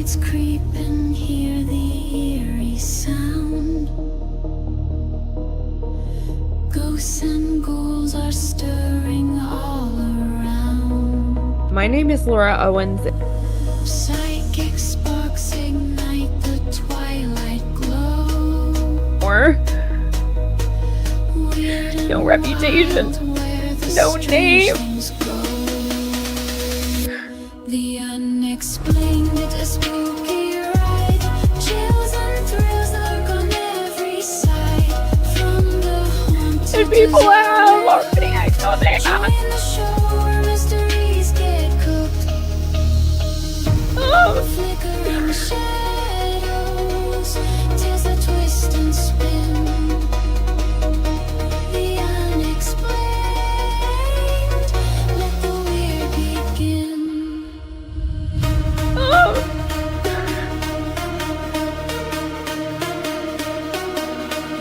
night's creeping, hear the eerie sound. Ghosts and ghouls are stirring all around. My name is Laura Owens. Psychic sparks ignite the twilight glow. Or Weird and no reputation, wild where the no strange name. things go. The unexplained, it's a spooky ride. Chills and thrills lurk on every side. From the haunted And people to have already acted on their join the show where mysteries get cooked. Flickering shadows, tales that twist and spin. The unexplained, let the weird begin.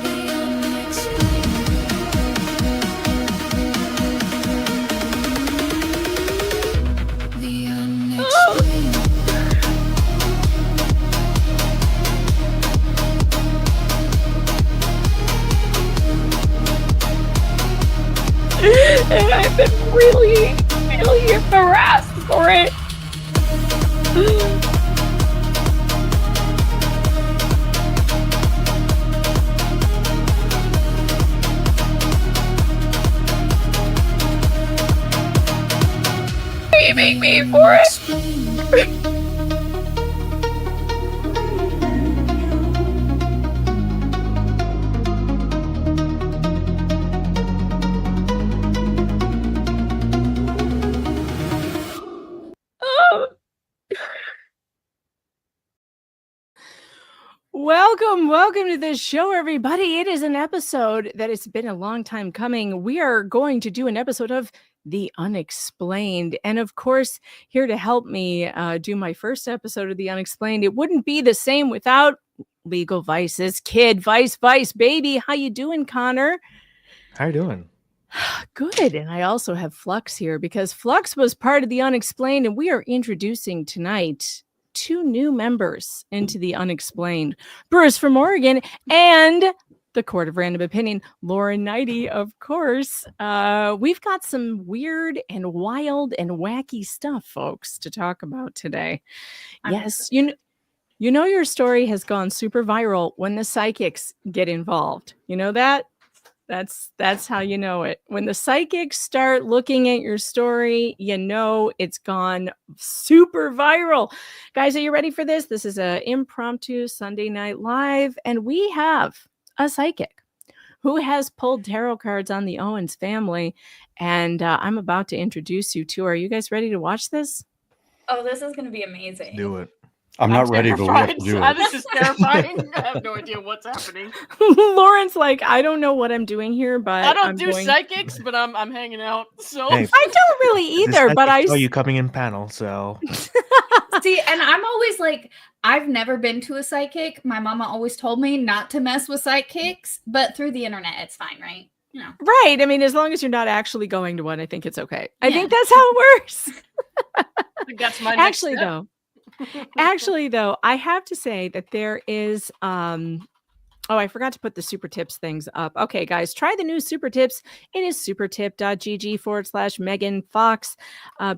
The unexplained. The unexplained. And I've been really harassed for it. Blaming me for it. Welcome to this show, everybody. It is an episode that it's been a long time coming. We are going to do an episode of The Unexplained. And of course, here to help me do my first episode of The Unexplained, it wouldn't be the same without Legal Vice's kid, Vice baby. How you doing, Connor? How you doing? Good. And I also have Fluxx here because Fluxx was part of The Unexplained, and we are introducing tonight 2 new members into The Unexplained. Bruce from Oregon and the Court of Random Opinion, Lauren Knighty, of course. We've got some weird and wild and wacky stuff, folks, to talk about today. Yes, you know your story has gone super viral when the psychics get involved. You know that? That's how you know it. When the psychics start looking at your story, you know it's gone super viral. Guys, are you ready for this? This is an impromptu Sunday Night Live, and we have a psychic who has pulled tarot cards on the Owens family, and I'm about to introduce you to her. Are you guys ready to watch this? Oh, this is going to be amazing. Do it. I'm not ready, but we have to do it. This is terrifying. I have no idea what's happening. Lauren's like, I don't know what I'm doing here, but I don't I'm do going... psychics, but I'm hanging out. So Hey, I don't really either, but I saw you coming in panel, so See, and I'm always like, I've never been to a psychic. My mama always told me not to mess with psychics, but through the internet, it's fine, right? You know. Right. I mean, as long as you're not actually going to one, I think it's okay. I Yeah. think that's how it works. I think that's my next Actually, step. though, I have to say that there is oh, I forgot to put the super tips things up. Okay, guys, try the new super tips. It is supertip.gg/Megan Fox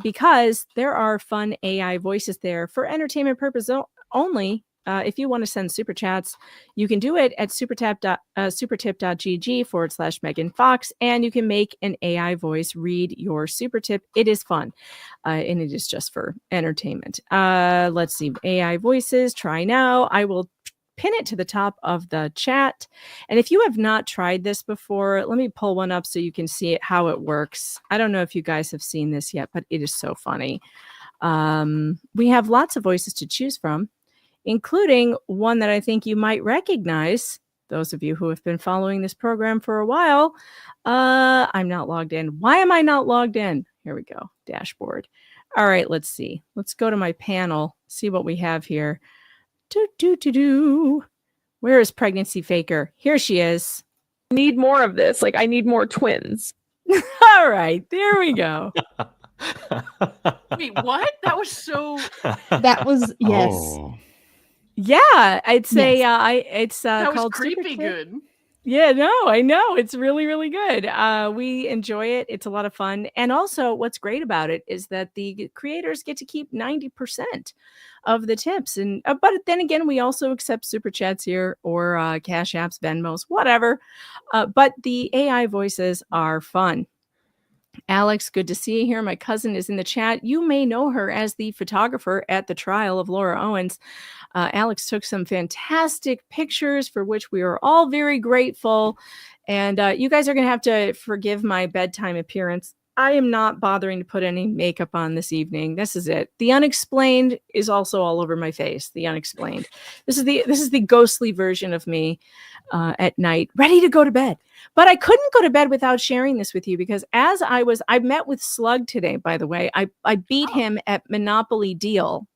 because there are fun AI voices there for entertainment purpose only. If you want to send super chats, you can do it at supertip.gg/Megan Fox, and you can make an AI voice read your super tip. It is fun, and it is just for entertainment. Let's see, AI voices, try now. I will pin it to the top of the chat. And if you have not tried this before, let me pull one up so you can see it, how it works. I don't know if you guys have seen this yet, but it is so funny. We have lots of voices to choose from, including one that I think you might recognize. Those of you who have been following this program for a while. I'm not logged in. Why am I not logged in? Here we go. Dashboard. All right, let's see. Let's go to my panel, see what we have here. Where is Pregnancy Faker? Here she is. I need more of this. Like, I need more twins. All right, there we go. Wait, what? That was so. That was, yes. Oh. Yeah, I'd say it's That was called Super creepy Kid. good. Yeah, no, I know. It's really, really good. We enjoy it. It's a lot of fun. And also, what's great about it is that the creators get to keep 90% of the tips. And but then again, we also accept super chats here or Cash Apps, Venmos, whatever. But the AI voices are fun. Alex, good to see you here. My cousin is in the chat. You may know her as the photographer at the trial of Laura Owens. Alex took some fantastic pictures for which we are all very grateful. And you guys are going to have to forgive my bedtime appearance. I am not bothering to put any makeup on this evening. This is it. The Unexplained is also all over my face. The Unexplained. This is the ghostly version of me at night, ready to go to bed. But I couldn't go to bed without sharing this with you because I met with Slug today, by the way. I beat him at Monopoly Deal.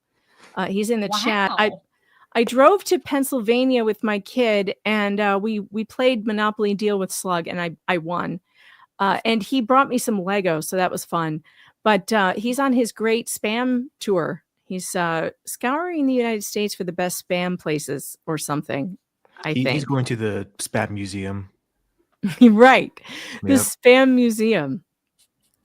He's in the chat. I drove to Pennsylvania with my kid and we played Monopoly Deal with Slug and I won. And he brought me some Legos, so that was fun. But he's on his great spam tour. He's scouring the United States for the best spam places or something, I think. He's going to the spam museum. Right. The Yep. spam museum.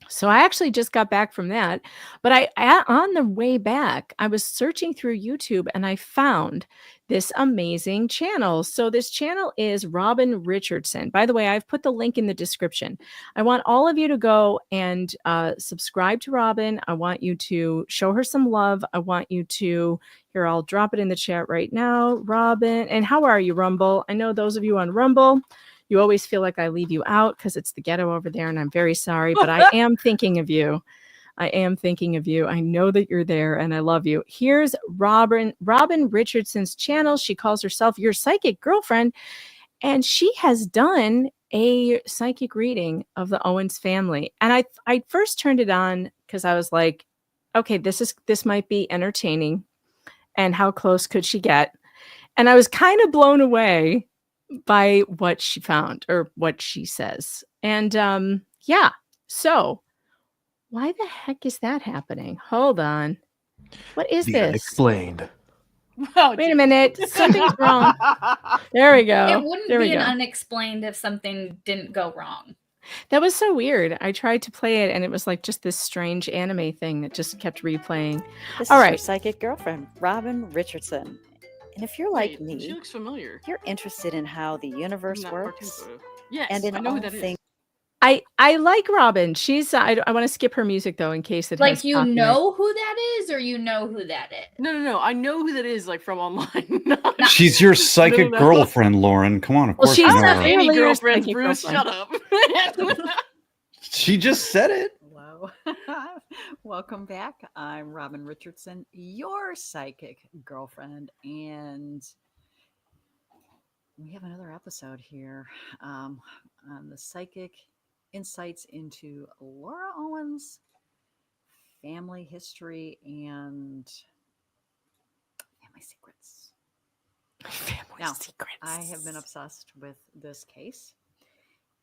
So I actually just got back from that. But on the way back, I was searching through YouTube and I found this amazing channel. So this channel is Robin Richardson. By the way, I've put the link in the description. I want all of you to go and subscribe to Robin. I want you to show her some love. I want you to, here, I'll drop it in the chat right now. Robin, and how are you, Rumble? I know those of you on Rumble, you always feel like I leave you out because it's the ghetto over there, and I'm very sorry, but I am thinking of you. I am thinking of you. I know that you're there, and I love you. Here's Robin Richardson's channel. She calls herself Your Psychic Girlfriend, and she has done a psychic reading of the Owens family. And I first turned it on because I was like, okay, this might be entertaining, and how close could she get? And I was kind of blown away by what she found or what she says. And yeah, so why the heck is that happening? Hold on. What is The this? Unexplained. Oh, Wait a minute. Something's wrong. There we go. It wouldn't There we be an go. unexplained if something didn't go wrong. That was so weird. I tried to play it and it was like just this strange anime thing that just kept replaying. This All is right. your psychic girlfriend, Robin Richardson. And if you're like Wait, she me, looks familiar. you're interested in how the universe Not works cartoon photo. Yes, and in I know who all that is. things. I like Robin. She's I want to skip her music though in case it Like has you copyright. know who that is, or you know who that is. No. I know who that is, like from online. She's your psychic No. girlfriend, Lauren. Come on, of Well, course she's you know not her. very- Any Clearly your girlfriends, psychic Bruce? girlfriend. Shut up. She just said it. Hello. Welcome back. I'm Robin Richardson, your psychic girlfriend. And we have another episode here on the psychic insights into Laura Owens' family history and family secrets. Family Now, secrets. I have been obsessed with this case.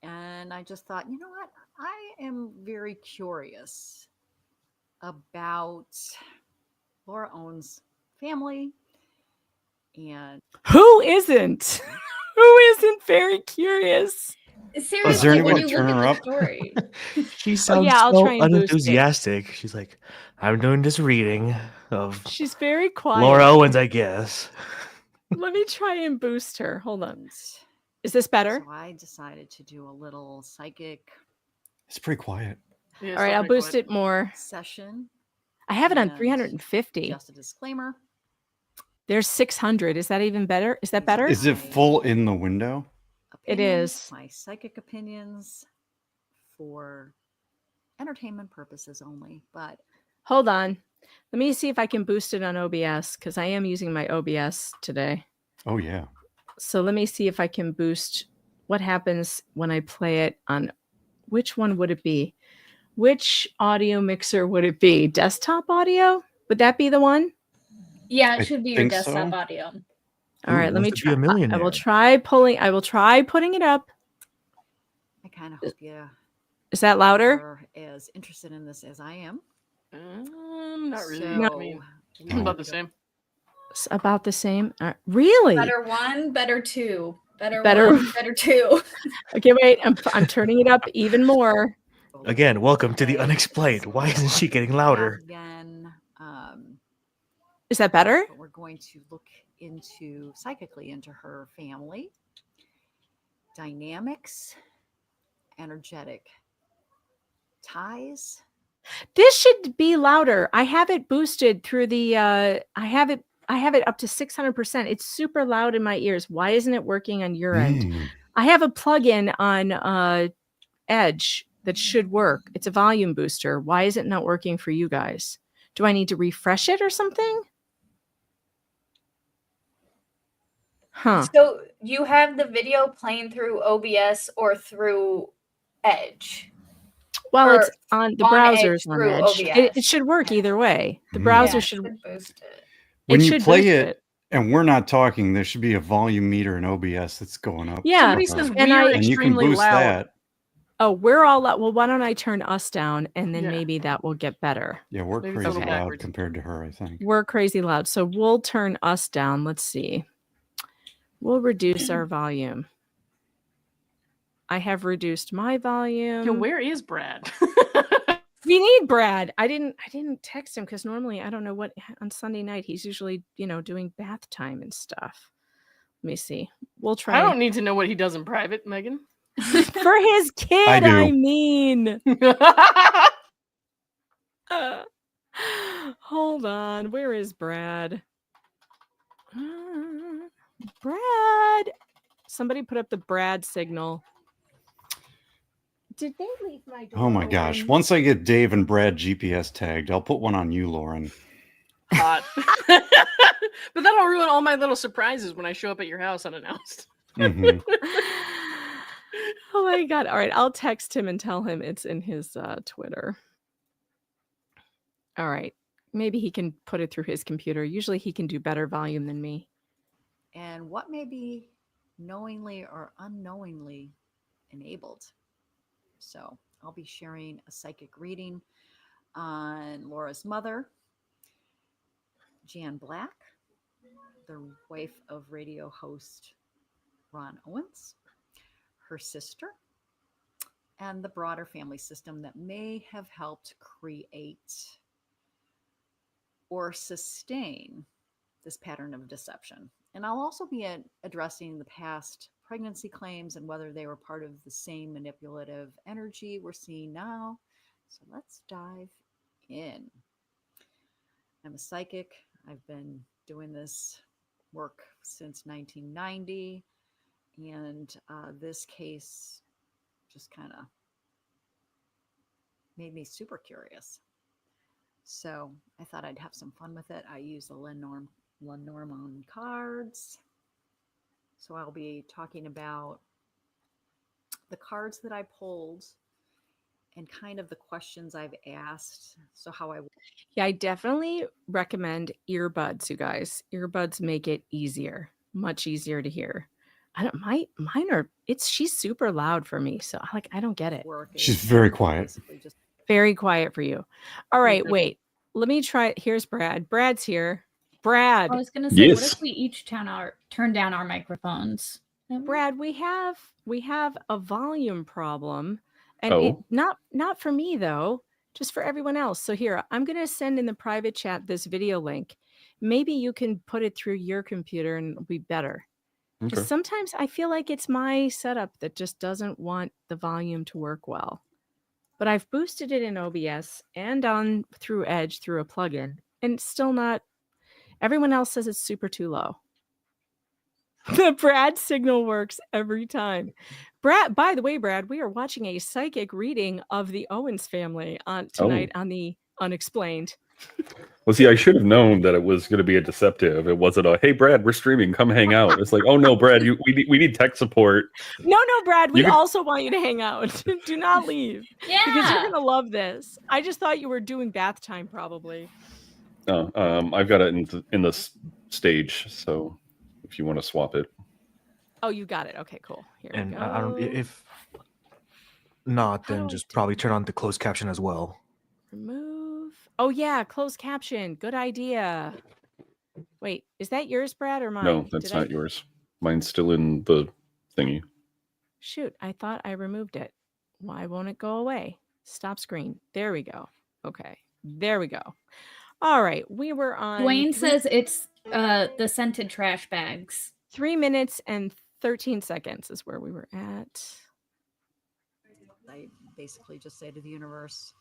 And I just thought, you know what? I am very curious about Laura Owens' family. And Who isn't? Who isn't very curious? Seriously, any when way you to look turn at her the up? story. She sounds yeah, I'll so try and boost it. unenthusiastic. She's like, I'm doing this reading of She's very quiet. Laura Owens, I guess. Let me try and boost her. Hold on. Is this better? So I decided to do a little psychic It's pretty quiet. Yeah, All right, I'll boost it more. session. I have it on And 350. Just a disclaimer. There's 600. Is that even better? Is that better? Is it full in the window? It Opinions, is. My psychic opinions for entertainment purposes only. But Hold on. Let me see if I can boost it on OBS because I am using my OBS today. Oh yeah. So let me see if I can boost what happens when I play it on which one would it be? Which audio mixer would it be? Desktop audio? Would that be the one? Yeah, I it should be your think desktop so. audio. All right, Who let me wants to be try. a millionaire? I will try putting it up. I kind of hope you Is that louder? are as interested in this as I am. Not really. So, I mean, about the same. About the same. Really? Better one, better two. Better Better- one, better two. Okay, wait. I'm turning it up even more. Again, welcome to the Unexplained. Why isn't she getting louder? Again, Is that better? but we're going to look psychically into her family dynamics, energetic ties. This should be louder. I have it boosted through the I have it up to 600%. It's super loud in my ears. Why isn't it working on your end? I have a plugin on Edge that should work. It's a volume booster. Why is it not working for you guys? Do I need to refresh it or something? Huh. So you have the video playing through OBS or through Edge? Well, Or it's on the on browsers Edge on through Edge. It OBS. should work either way. The Mhm. browser Yeah, it should boost it. When it you should play boost it, and we're not talking, there should be a volume meter in OBS that's going up. Yeah. Somebody says And we're I- and you can extremely boost loud. that. Oh, we're all loud. Well, why don't I turn us down and then Yeah. maybe that will get better. Yeah, we're Maybe it's crazy a little loud backwards. compared to her, I think. We're crazy loud. So we'll turn us down. Let's see. We'll reduce our volume. I have reduced my volume. Yo, where is Brad? We need Brad. I didn't text him because normally I don't know what on Sunday night he's usually, doing bath time and stuff. Let me see. We'll try. I don't need to know what he does in private, Megan. For his kid, do. I mean. Hold on. Where is Brad? Brad. Somebody put up the Brad signal. Did they leave my door? Oh my gosh. open? Once I get Dave and Brad GPS tagged, I'll put one on you, Lauren. Hot. But that'll ruin all my little surprises when I show up at your house unannounced. Mhm. Oh my god. All right, I'll text him and tell him it's in his Twitter. All right. Maybe he can put it through his computer. Usually he can do better volume than me. And what may be knowingly or unknowingly enabled. So I'll be sharing a psychic reading on Laura's mother, Jan Black, the wife of radio host Ron Owens, her sister, and the broader family system that may have helped create or sustain this pattern of deception. And I'll also be addressing the past pregnancy claims and whether they were part of the same manipulative energy we're seeing now. So let's dive in. I'm a psychic. I've been doing this work since 1990. And this case just kind of made me super curious. So I thought I'd have some fun with it. I use the Lenormand cards. So I'll be talking about the cards that I pulled and kind of the questions I've asked. So how I Yeah, I definitely recommend earbuds, you guys. Earbuds make it easier, much easier to hear. Mine are she's super loud for me, so I don't get it. work. She's is very quiet. basically just Very quiet for you. All right, Mhm. wait. Let me try. Here's Brad. Brad's here. Brad. I was gonna say, what Yes. if we each turn down our microphones? Brad, we have a volume problem, and Oh. not for me though, just for everyone else. So here, I'm gonna send in the private chat this video link. Maybe you can put it through your computer and it'll be better. Okay. Because sometimes I feel like it's my setup that just doesn't want the volume to work well. But I've boosted it in OBS and on through Edge through a plugin, and it's still not. Everyone else says it's super too low. The Brad signal works every time. Brad, by the way, Brad, we are watching a psychic reading of the Owens family on tonight on the Unexplained. Well, see, I should have known that it was going to be a deceptive. It wasn't a, hey, Brad, we're streaming. Come hang out. It's like, oh, no, Brad, we need tech support. No, Brad, we You can- also want you to hang out. Do not leave. Yeah. Because you're going to love this. I just thought you were doing bath time probably. No, I've got it in this stage. So if you want to swap it. Oh, you got it. Okay, cool. Here we And go. I don't if not, How do then I just do probably turn on the closed caption as well. Remove. Oh, yeah, closed caption. Good idea. Wait, is that yours, Brad, or mine? No, that's not yours. Mine's still in the thingy. Shoot, I thought I removed it. Why won't it go away? Stop screen. There we go. Okay, there we go. All right, we were on. Dwayne says it's the scented trash bags. 3 minutes and 13 seconds is where we were at. I basically just say to the universe,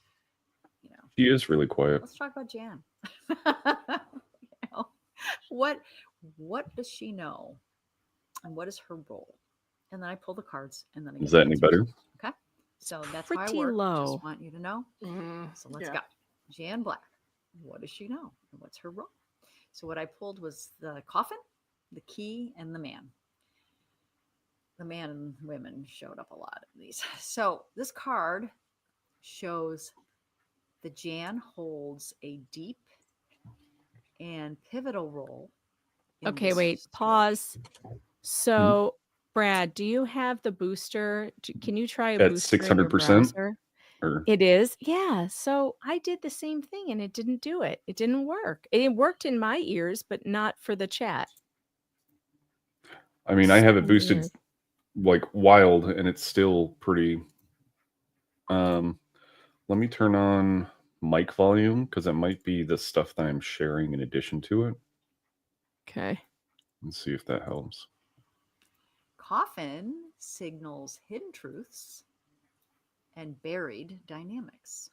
you know, She is really quiet. let's talk about Jan. You know, what does she know, and what is her role? And then I pull the cards, and then I Is get that the any answers. better? Okay, so that's how I Pretty work. low. Just want you to know. So let's Yeah. go. Jan Black. What does she know, and what's her role? So what I pulled was the coffin, the key, and the man. The man and women showed up a lot of these. So this card shows the Jan holds a deep and pivotal role. in Okay, this wait, story. pause. So, Brad, do you have the booster? Can you try a At booster in your 600%? browser? Or It is, yeah. So I did the same thing and it didn't do it. It didn't work. It worked in my ears, but not for the chat. I mean, I have So it boosted weird. like wild, and it's still pretty. Let me turn on mic volume because it might be the stuff that I'm sharing in addition to it. Okay. Let's see if that helps. Coffin signals hidden truths and buried dynamics.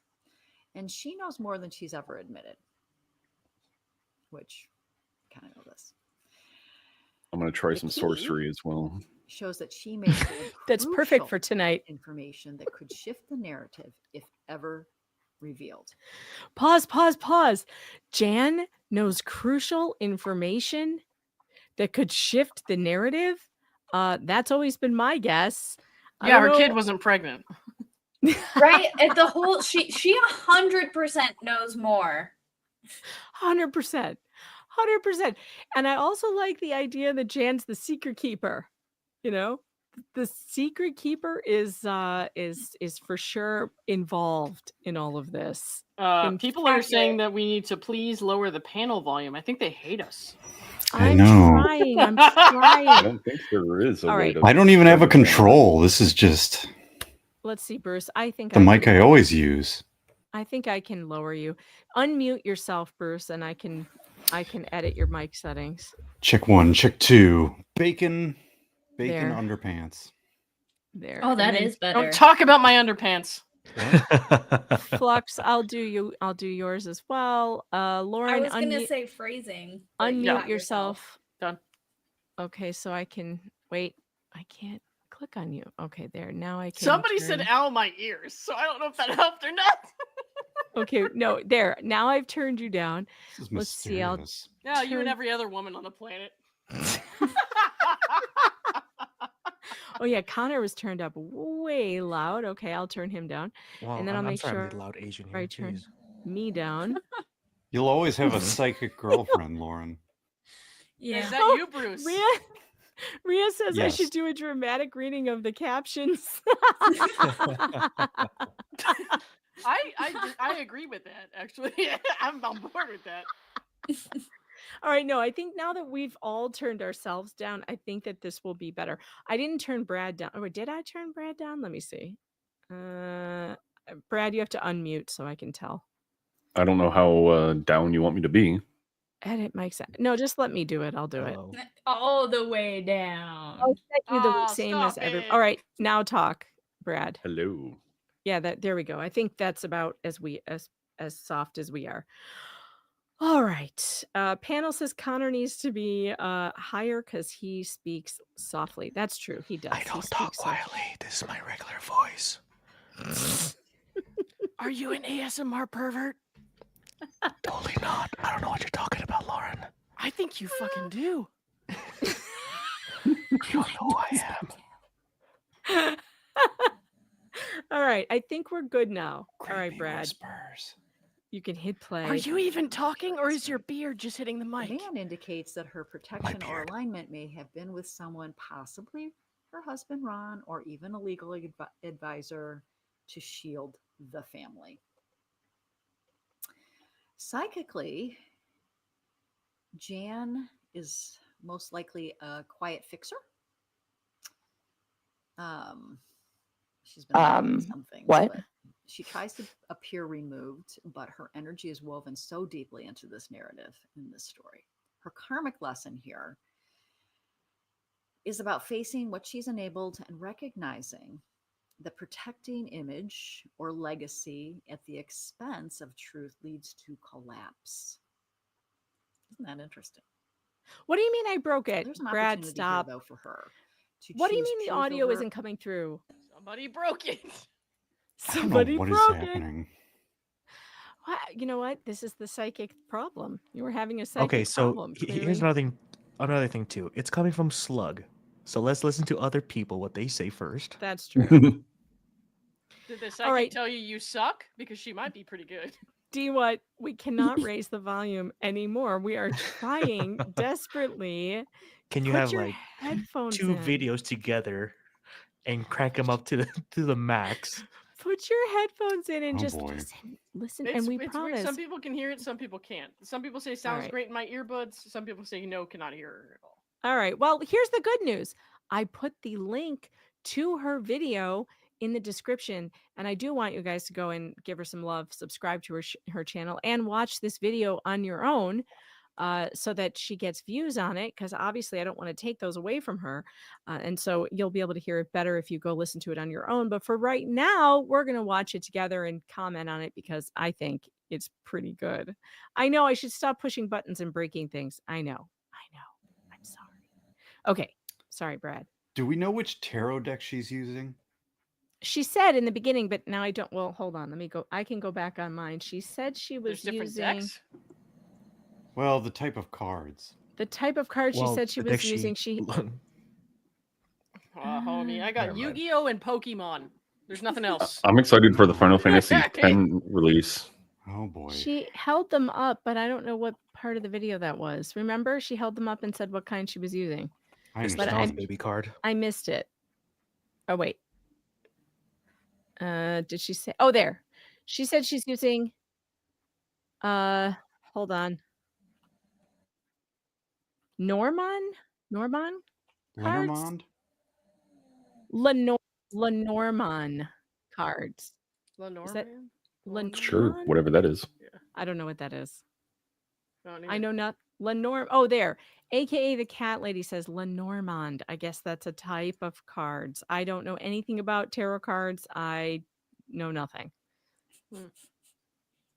And she knows more than she's ever admitted, which kind of know this. I'm going to try The some key sorcery as well. shows that she may hold That's perfect crucial for tonight. information that could shift the narrative if ever revealed. Pause. Jan knows crucial information that could shift the narrative. That's always been my guess. I Yeah, don't her kid know. wasn't pregnant. Right? At the whole she 100% knows more. 100%. And I also like the idea that Jan's the secret keeper. You know, the secret keeper is for sure involved in all of this. In People are fact, saying that we need to please lower the panel volume. I think they hate us. I I'm know. trying. I'm I trying. don't think there is a All way right. to. I don't even have a turn it down. control. This is just Let's see, Bruce. I think the mic can, I always use. I think I can lower you. Unmute yourself, Bruce, and I can edit your mic settings. Check 1, check 2. Bacon There. underpants. There. Oh, And that then is better. Don't talk about my underpants. Flux, I'll do yours as well. Lauren, I was gonna say phrasing. but you unmute got yourself. Done. Okay, so I can wait. I can't click on you. Okay, there. Now I can. Somebody said turn- ow my ears, so I don't know if that helped or not. Okay, no, there. Now I've turned you down. This is Let's see, I'll- mysterious. Yeah, you and Turn- every other woman on the planet. Oh yeah, Connor was turned up way loud. Okay, I'll turn him down. Well, And then I'm I'll make sorry, I'm sure the loud Asian here. I turn jeez. me down. You'll always have a psychic girlfriend, Lauren. Is Yeah. that Oh, you, Bruce? Ria says I Yes. should do a dramatic reading of the captions. I agree with that, actually. I'm on board with that. All right, no, I think now that we've all turned ourselves down, I think that this will be better. I didn't turn Brad down. Or did I turn Brad down? Let me see. Brad, you have to unmute so I can tell. I don't know how down you want me to be. Edit Mike. No, just let me do it. I'll do it. Hello. All the way down. I'll set you the Oh, same stop as every. it. All right, now talk, Brad. Hello. Yeah, there we go. I think that's about as soft as we are. All right. Panel says Connor needs to be higher because he speaks softly. That's true. He does. I He don't speaks talk softly. quietly. This is my regular voice. Are you an ASMR pervert? Totally not. I don't know what you're talking about, Lauren. I think you fucking do. You don't know who I am. All right. I think we're good now. All right, Creepy Brad. whispers. You can hit play. Are you even talking, or is your beard just hitting the The mic? man indicates that her protection or beard. alignment may have been with someone, possibly her husband Ron, or even a legal advisor to shield the family. Psychically, Jan is most likely a quiet fixer. She's been avoiding some things, what? but she tries to appear removed, but her energy is woven so deeply into this narrative in this story. Her karmic lesson here is about facing what she's enabled and recognizing the protecting image or legacy at the expense of truth leads to collapse. Isn't that interesting? What do you mean I broke it? There's an Brad, opportunity stop. here, though, for her. To What do you choose mean the truth audio over- isn't coming through? Somebody broke it. I don't know Somebody what is broke it. happening. You know what? This is the psychic problem. You were having a psychic Okay, so problem. here's Clearly. another thing too. It's coming from Slug. So let's listen to other people what they say first. That's true. Did the All psychic right. tell you suck? Because she might be pretty good. Do you what? We cannot raise the volume anymore. We are trying desperately. Can you Put have your like headphones two in. videos together and crank them up to the max? Put your headphones in and Oh, just boy. listen, It's, and we it's weird. promise. Some people can hear it, some people can't. Some people say sounds right. great in my earbuds. Some people say no, cannot hear her at all. All right. Well, here's the good news. I put the link to her video in the description, and I do want you guys to go and give her some love, subscribe to her channel, and watch this video on your own, so that she gets views on it. Because obviously, I don't want to take those away from her, and so you'll be able to hear it better if you go listen to it on your own. But for right now, we're gonna watch it together and comment on it because I think it's pretty good. I know I should stop pushing buttons and breaking things. I know. I'm sorry. Okay. Sorry, Brad. Do we know which tarot deck she's using? She said in the beginning, but now I don't. Well, hold on. Let me go. I can go back on mine. She said she was There's different using decks. Well, the type of cards. the type of card she said she the was deck using. She Hold me. I got Never mind. Yu-Gi-Oh and Pokemon. There's nothing else. I'm excited for the Final Fantasy X release. Oh boy. she held them up, but I don't know what part of the video that was. Remember, she held them up and said what kind she was using. I It's the But understand. baby card. I missed it. Oh wait. Did she say? Oh, there. She said she's using. Hold on. Norman cards? Lenormand? Lenormand cards. Lenore, Is that- man? Len- Sure, Lenormand? whatever that is. I don't know what that is. No, I know not Lenormand. Oh, there. AKA the cat lady says Lenormand. I guess that's a type of cards. I don't know anything about tarot cards. I know nothing. Hmm.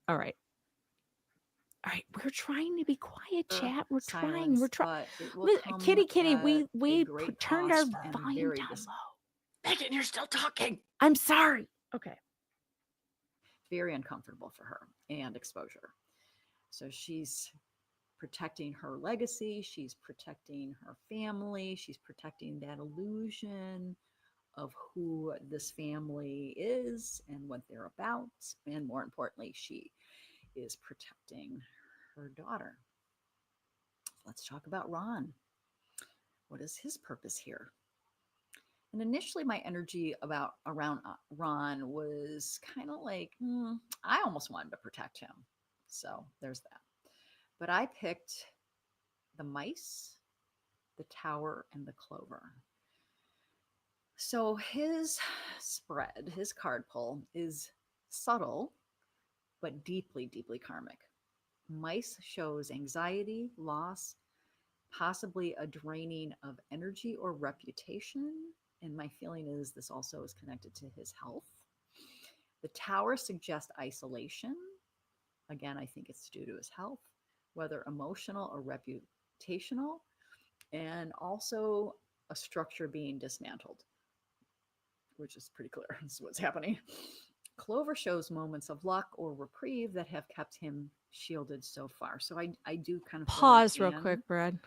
All right. All right. We're trying to be quiet, chat. We're trying. Silence, We're trying. but it will come Kitty, at we a great turned our cost and volume very down dis- low. Megan, you're still talking. I'm sorry. Okay. very uncomfortable for her and exposure. So she's protecting her legacy, she's protecting her family, she's protecting that illusion of who this family is and what they're about. And more importantly, she is protecting her daughter. Let's talk about Ron. What is his purpose here? And initially, my energy around Ron was kind of like, I almost wanted to protect him. So there's that. But I picked the mice, the tower, and the clover. So his spread, his card pull is subtle, but deeply, deeply karmic. Mice shows anxiety, loss, possibly a draining of energy or reputation. And my feeling is this also is connected to his health. The tower suggests isolation. Again, I think it's due to his health, whether emotional or reputational, and also a structure being dismantled, which is pretty clear. This is what's happening. Clover shows moments of luck or reprieve that have kept him shielded so far. So I do kind of pause real quick, Brad.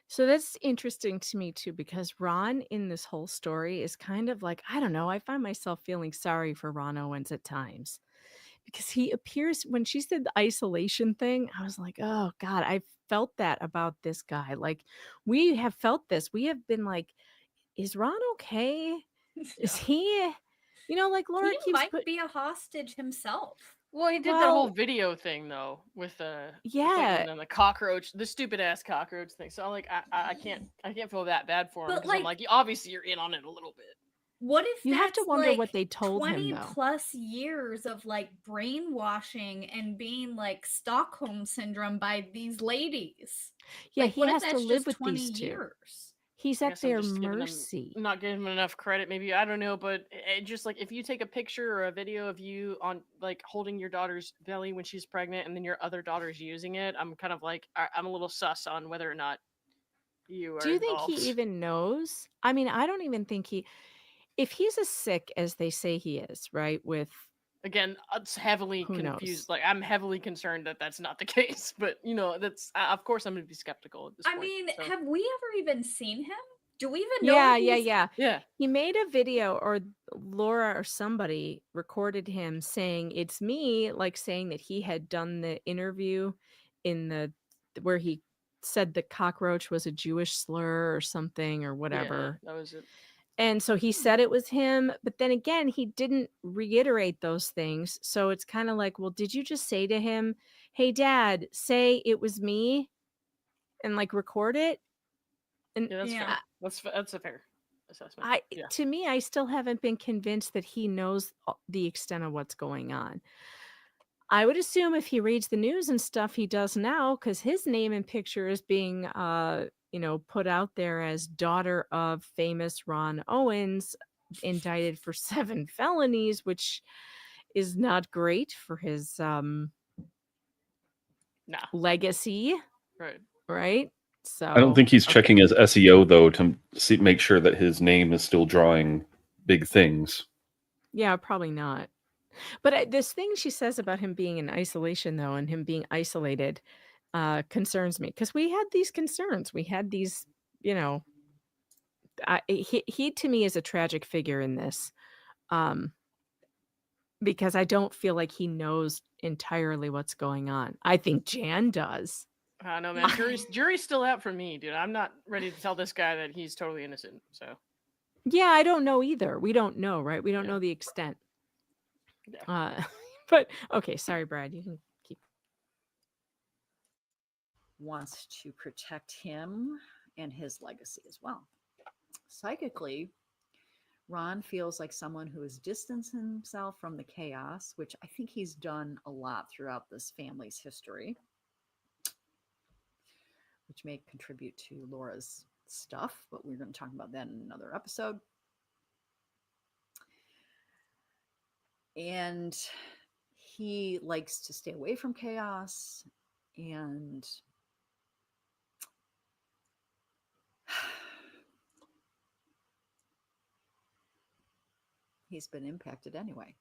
So that's interesting to me too, because Ron in this whole story is kind of like, I don't know, I find myself feeling sorry for Ron Owens at times because he appears, when she said the isolation thing, I was like, oh God, I felt that about this guy. Like we have felt this. We have been like, is Ron okay? Is he, like Laura He keeps might be a hostage himself. Well, he did that whole Well, video thing though with yeah. and then the cockroach, the stupid ass cockroach thing. So like I can't feel that bad for him But because I'm like, like, obviously you're in on it a little bit. what if You have to that's wonder like what they told him 20 though. plus years of like brainwashing and being like Stockholm syndrome by these ladies? Yeah, Like, he what if has to that's live just with 20 these two. years? He's I at guess I'm their just mercy. not giving him enough credit. Maybe I don't know, but just like if you take a picture or a video of you on like holding your daughter's belly when she's pregnant, and then your other daughter's using it, I'm kind of like I'm a little sus on whether or not you Do are you think he involved. even knows? I mean, I don't even think if he's as sick as they say he is, right? With Again, it's heavily who confused. knows? Like I'm heavily concerned that that's not the case, but you know, that's of course I'm gonna be skeptical at this I point. mean, so. have we ever even seen him? Do we even know Yeah, if yeah, he's yeah. Yeah. He made a video, or Laura or somebody recorded him saying it's me, like saying that he had done the interview in the where he said the cockroach was a Jewish slur or something or Yeah, whatever. that was it. And so he said it was him, but then again, he didn't reiterate those things. So it's kind of like, well, did you just say to him, "Hey, Dad, say it was me," and like record it? And Yeah, that's Yeah. fair. That's a fair assessment. I, Yeah. to me, I still haven't been convinced that he knows the extent of what's going on. I would assume if he reads the news and stuff, he does now, because his name and picture is being, put out there as daughter of famous Ron Owens, indicted for 7 felonies, which is not great for his Nah. legacy, Right. right? So I don't think he's okay. checking his SEO though to make sure that his name is still drawing big things. Yeah, probably not. But this thing she says about him being in isolation, though, and him being isolated, concerns me, because we had these concerns. We had these, he to me is a tragic figure in this, because I don't feel like he knows entirely what's going on. I think Jan does. I don't know, man. Jury's still out for me, dude. I'm not ready to tell this guy that he's totally innocent. So Yeah, I don't know either. We don't know, right? We don't know the extent. Yeah. But okay, sorry, Brad. You can keep. Wants to protect him and his legacy as well. Psychically, Ron feels like someone who has distanced himself from the chaos, which I think he's done a lot throughout this family's history, which may contribute to Laura's stuff, but we're going to talk about that in another episode. And he likes to stay away from chaos, and he's been impacted anyway.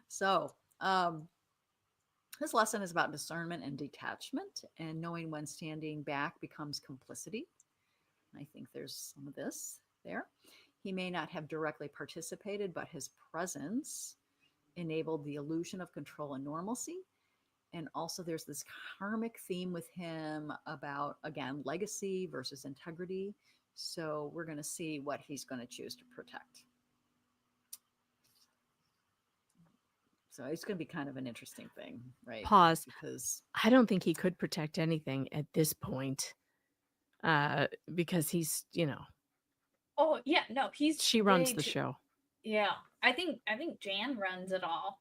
So his lesson is about discernment and detachment, and knowing when standing back becomes complicity. I think there's some of this there. He may not have directly participated, but his presence enabled the illusion of control and normalcy. And also there's this karmic theme with him about, again, legacy versus integrity. So we're going to see what he's going to choose to protect. So it's going to be kind of an interesting thing, right? Pause. Because I don't think he could protect anything at this point, because he's, Oh yeah, no, she runs way the too- show. Yeah, I think Jan runs it all.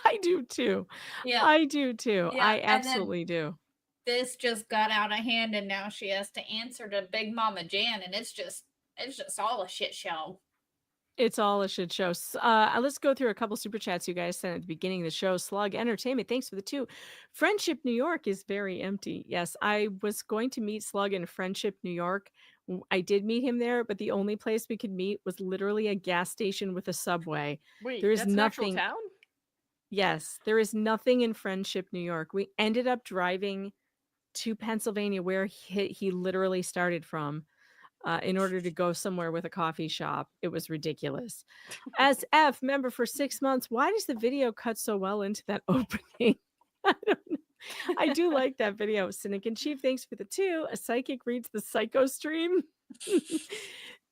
I do too. Yeah, I do too. Yeah, I and then- absolutely do. this just got out of hand, and now she has to answer to Big Mama Jan, and it's just all a shit show. It's all a shit show. Let's go through a couple super chats you guys sent at the beginning of the show. Slug Entertainment, thanks for the 2. Friendship, New York is very empty. Yes, I was going to meet Slug in Friendship, New York. I did meet him there, but the only place we could meet was literally a gas station with a Subway. wait, There is that's an actual nothing. town? Yes, there is nothing in Friendship, New York. We ended up driving to Pennsylvania, where he literally started from, in order to go somewhere with a coffee shop. It was ridiculous. As F member for 6 months, why does the video cut so well into that opening? I don't know. I do like that video. Cynic in Chief, thanks for the 2. A psychic reads the psycho stream.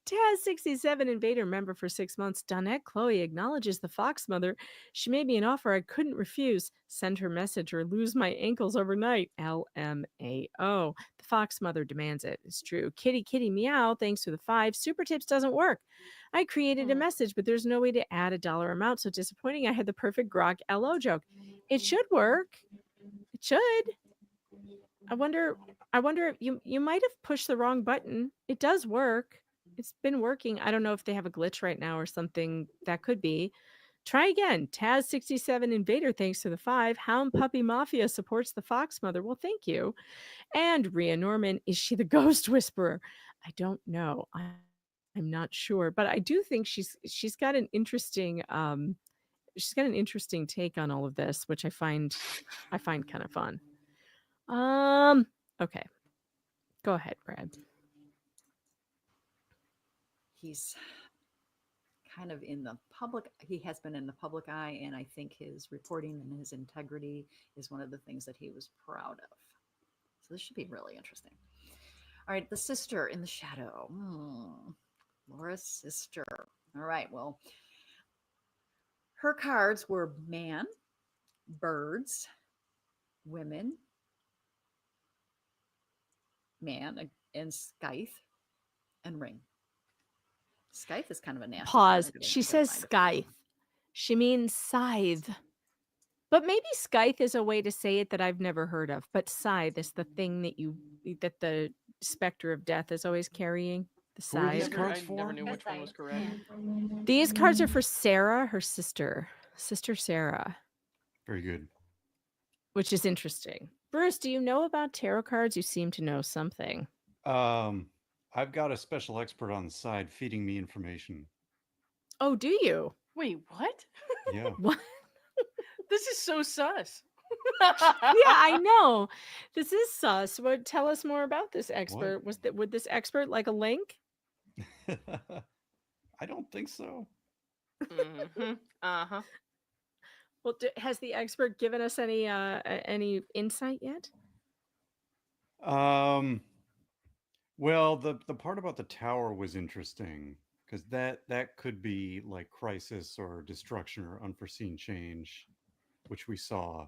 Taz67 Invader member for 6 months. Donette Chloe acknowledges the Fox mother. She made me an offer I couldn't refuse. Send her message or lose my ankles overnight. LMAO. The Fox mother demands it. It's true. Kitty Kitty Meow, thanks for the 5. Super Tips doesn't work. I created a message, but there's no way to add a dollar amount. So disappointing. I had the perfect grok LO joke. It should work. It should. I wonder if you might have pushed the wrong button. It does work. It's been working. I don't know if they have a glitch right now or something. That could be. Try again. Taz67 Invader, thanks for the 5. Hound Puppy Mafia supports the Fox mother. Well, thank you. And Rhea Norman, is she the ghost whisperer? I don't know. I'm not sure, but I do think she's got an interesting take on all of this, which I find kind of fun. Okay. Go ahead, Brad. He's kind of in the public. He has been in the public eye, and I think his reporting and his integrity is one of the things that he was proud of. So this should be really interesting. All right, the sister in the shadow. Laura's sister. All right, well, her cards were man, birds, women, man, and scythe, and ring. Scythe is kind of a nasty. Pause. She says scythe. She means scythe. But maybe scythe is a way to say it that I've never heard of. But scythe is the thing that the specter of death is always carrying. The Who are these scythe. cards I for? never knew which one was correct. These cards are for Sarah, her sister Sarah, Very good. which is interesting. Bruce, do you know about tarot cards? You seem to know something. I've got a special expert on the side feeding me information. Oh, do you? Wait, what? Yeah. What? This is so sus. Yeah, I know. This is sus. What? Tell us more about this expert. What? Would this expert like a link? I don't think so. Uh-huh. Well, has the expert given us any insight yet? Well, the part about the tower was interesting because that could be like crisis or destruction or unforeseen change, which we saw,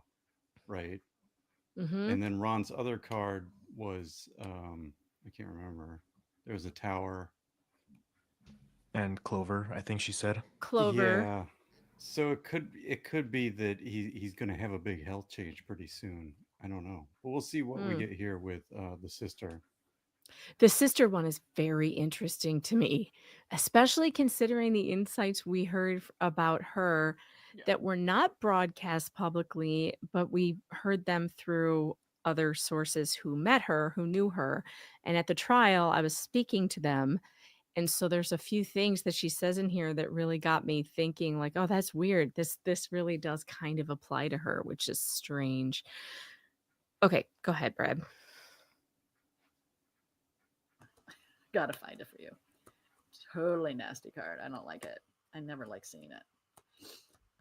right? Mm-hmm. And then Ron's other card was I can't remember. There was a tower. And Clover, I think she said. Clover. Yeah. So it could be that he's going to have a big health change pretty soon. I don't know, but we'll see what we get here with the sister. The sister one is very interesting to me, especially considering the insights we heard about her that were not broadcast publicly, but we heard them through other sources who met her, who knew her. And at the trial, I was speaking to them. And so there's a few things that she says in here that really got me thinking like, oh, that's weird. This really does kind of apply to her, which is strange. Okay, go ahead, Brad. Gotta find it for you. Totally nasty card. I don't like it. I never like seeing it.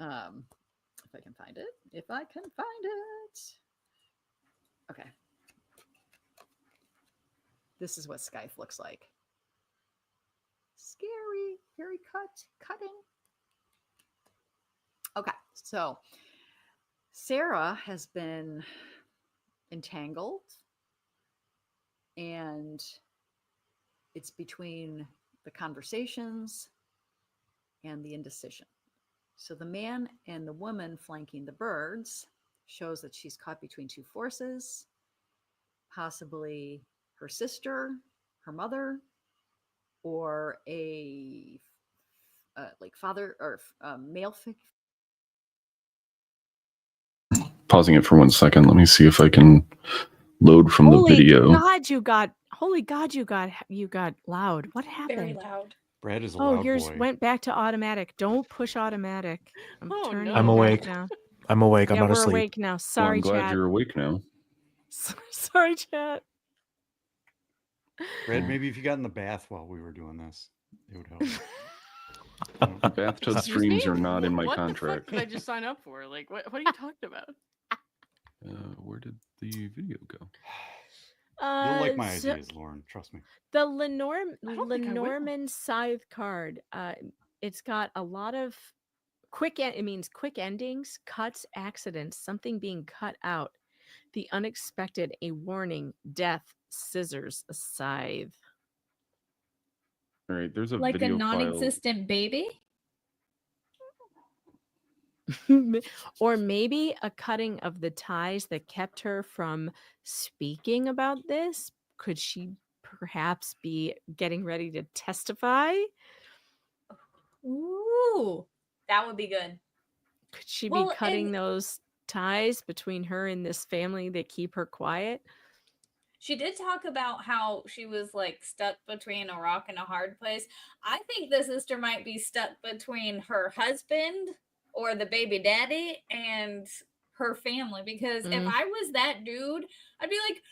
If I can find it. If I can find it. Okay. This is what Scythe looks like. Scary. Very cutting. Okay. So Sarah has been entangled, and it's between the conversations and the indecision. So the man and the woman flanking the birds shows that she's caught between two forces, possibly her sister, her mother, or a like father or male figure. Pausing it for 1 second. Let me see if I can load from the video. Holy God, you got loud. What happened? Very loud. Brad is a loud yours boy. went back to automatic. Don't push automatic. Turning I'm it back awake. now. I'm awake. I'm Yeah, not we're asleep. awake now. Well, Sorry, I'm glad chat. you're awake now. Sorry, chat. Brad, maybe if you got in the bath while we were doing this, it would help. Bathtub Excuse streams me? are not in my What contract. the fuck did I just sign up for? Like, what are you talking about? Where did the video go? You'll like my So ideas, Lauren. Trust me. the I don't think I will. Lenormand Scythe card, it's got a lot of it means quick endings, cuts, accidents, something being cut out, the unexpected, a warning, death, scissors, a scythe. All right, there's a Like a video file. non-existent baby. Or maybe a cutting of the ties that kept her from speaking about this. Could she perhaps be getting ready to testify? Ooh, that would be good. Could she Well, be cutting and- those ties between her and this family that keep her quiet? She did talk about how she was like stuck between a rock and a hard place. I think the sister might be stuck between her husband or the baby daddy and her family. Because if I was that dude, I'd be like,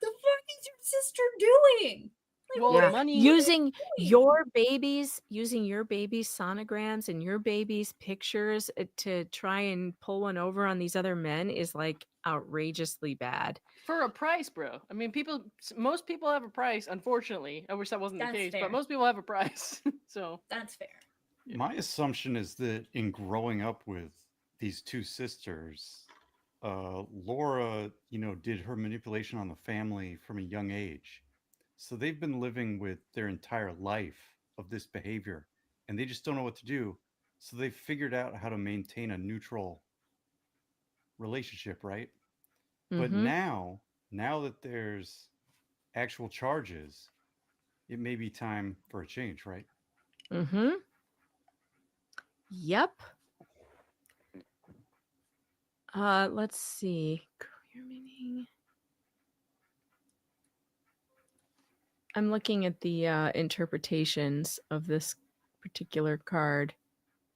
the fuck is your sister doing? Like, Well, Yeah. money. Using your baby's sonograms and your baby's pictures to try and pull one over on these other men is like outrageously bad. For a price, bro. I mean, most people have a price, unfortunately. I wish that wasn't That's the case, fair. but most people have a price. So That's fair. My assumption is that in growing up with these two sisters, Laura, did her manipulation on the family from a young age. So they've been living with their entire life of this behavior, and they just don't know what to do. So they figured out how to maintain a neutral relationship, right? But Mhm. now that there's actual charges, it may be time for a change, right? Mm-hmm. Yep. Let's see. Career meaning. I'm looking at the interpretations of this particular card.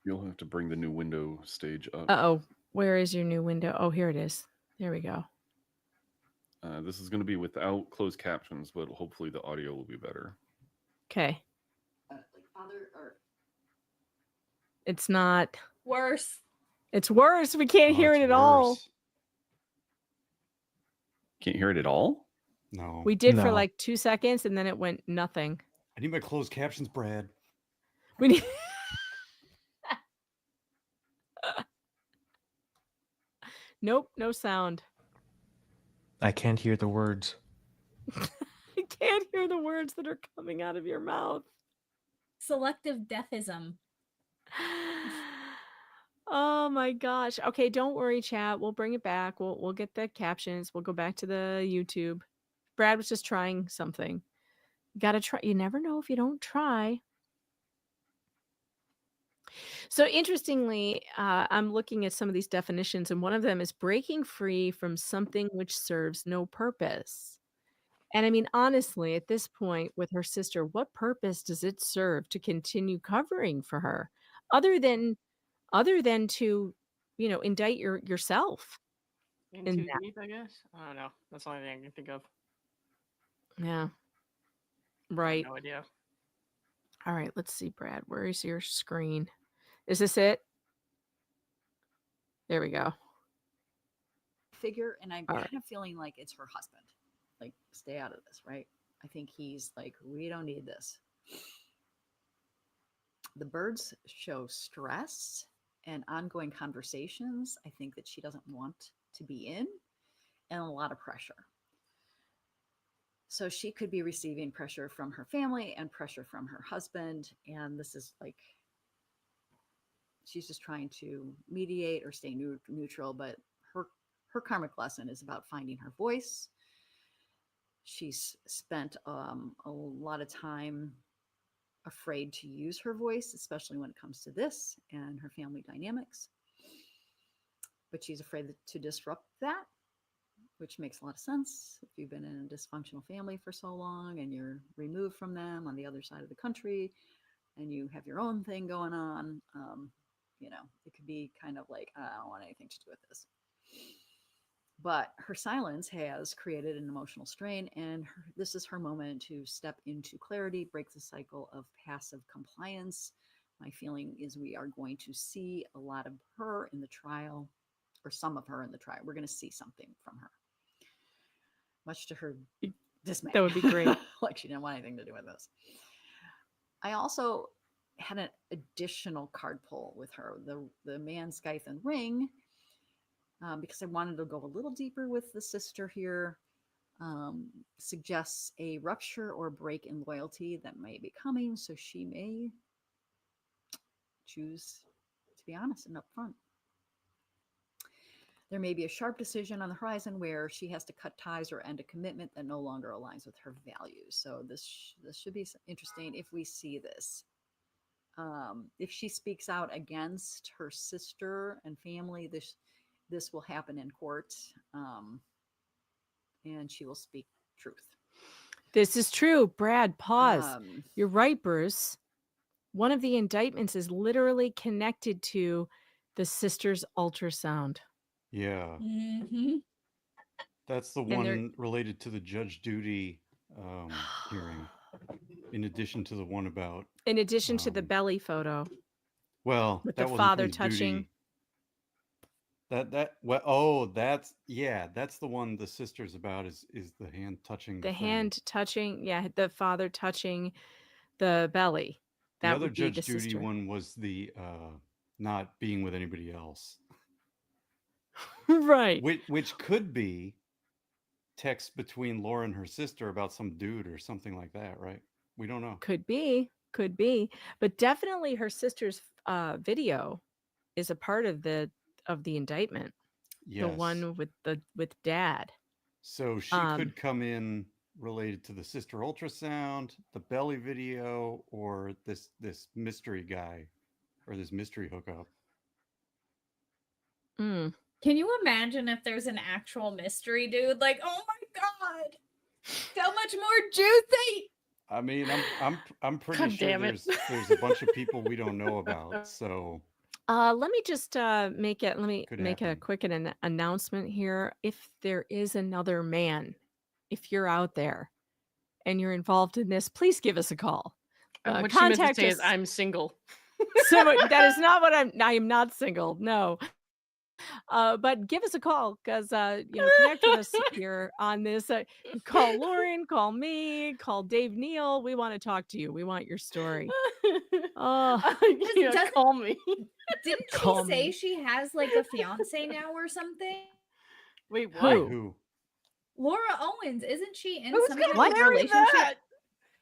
You'll have to bring the new window stage up. Uh-oh. Where is your new window? Oh, here it is. There we go. This is going to be without closed captions, but hopefully the audio will be better. Okay. Like father or It's not. Worse. It's worse. We can't hear it's it at all. worse. Can't hear it at all? No. We did for No. like 2 seconds and then it went nothing. I need my closed captions, Brad. We need... Nope, no sound. I can't hear the words. I can't hear the words that are coming out of your mouth. Selective deathism. Oh my gosh. Okay, don't worry, chat. We'll bring it back. We'll get the captions. We'll go back to the YouTube. Brad was just trying something. You gotta try. You never know if you don't try. So interestingly, I'm looking at some of these definitions, and one of them is breaking free from something which serves no purpose. And I mean, honestly, at this point with her sister, what purpose does it serve to continue covering for her, other than to, indict yourself? in In too that. deep, I guess. I don't know. That's the only thing I can think of. Yeah. I have Right. no idea. All right. Let's see, Brad. Where is your screen? Is this it? There we go. figure, and I'm All kind right. of feeling like it's her husband. Like, stay out of this, right? I think he's like, we don't need this. The birds show stress and ongoing conversations. I think that she doesn't want to be in, and a lot of pressure. So she could be receiving pressure from her family and pressure from her husband. And this is like, she's just trying to mediate or stay neutral, but her karmic lesson is about finding her voice. She's spent a lot of time afraid to use her voice, especially when it comes to this and her family dynamics. But she's afraid to disrupt that, which makes a lot of sense. If you've been in a dysfunctional family for so long and you're removed from them on the other side of the country and you have your own thing going on, it could be kind of like, I don't want anything to do with this. But her silence has created an emotional strain, and this is her moment to step into clarity, break the cycle of passive compliance. My feeling is we are going to see a lot of her in the trial, or some of her in the trial. We're going to see something from her. Much to her dismay. That would be great. Like she didn't want anything to do with this. I also had an additional card pull with her, the man, Scythe, and Ring, because I wanted to go a little deeper with the sister here. Suggests a rupture or break in loyalty that may be coming, so she may choose to be honest and upfront. There may be a sharp decision on the horizon where she has to cut ties or end a commitment that no longer aligns with her values. So this should be interesting if we see this. If she speaks out against her sister and family, this will happen in court, and she will speak truth. This is true. Brad, pause. You're right, Bruce. One of the indictments is literally connected to the sister's ultrasound. Yeah. Mm-hmm. That's the one related to the Judge Duty hearing, in addition to the one about... In addition to the belly photo. Well, with that the wasn't father from his touching. duty. That's the one the sister's about is the hand touching. The thing. hand touching, yeah, the father touching the belly. The That other would be Judge the Duty sister. one was the not being with anybody else. Right. Which could be text between Laura and her sister about some dude or something like that, right? We don't know. Could be. But definitely her sister's video is a part of the indictment. Yes. The one with dad. So she could come in related to the sister ultrasound, the belly video, or this mystery guy or this mystery hookup. Can you imagine if there's an actual mystery dude? Like, oh my god, so much more juicy. I mean, I'm pretty God sure damn it. there's a bunch of people we don't know about. So Let me just make a happen. quick announcement here. If there is another man, if you're out there and you're involved in this, please give us a call. What you meant to Contact say us. is I'm single. So that is not what I am not single. No. But give us a call because connect with us here on this. Call Lauren, call me, call Dave Neal. We want to talk to you. We want your story. Yeah, call me. Didn't she Call say me. she has like a fiance now or something? Wait, what? Who? Laura Owens, isn't she in Who's some gonna type of marry relationship? that?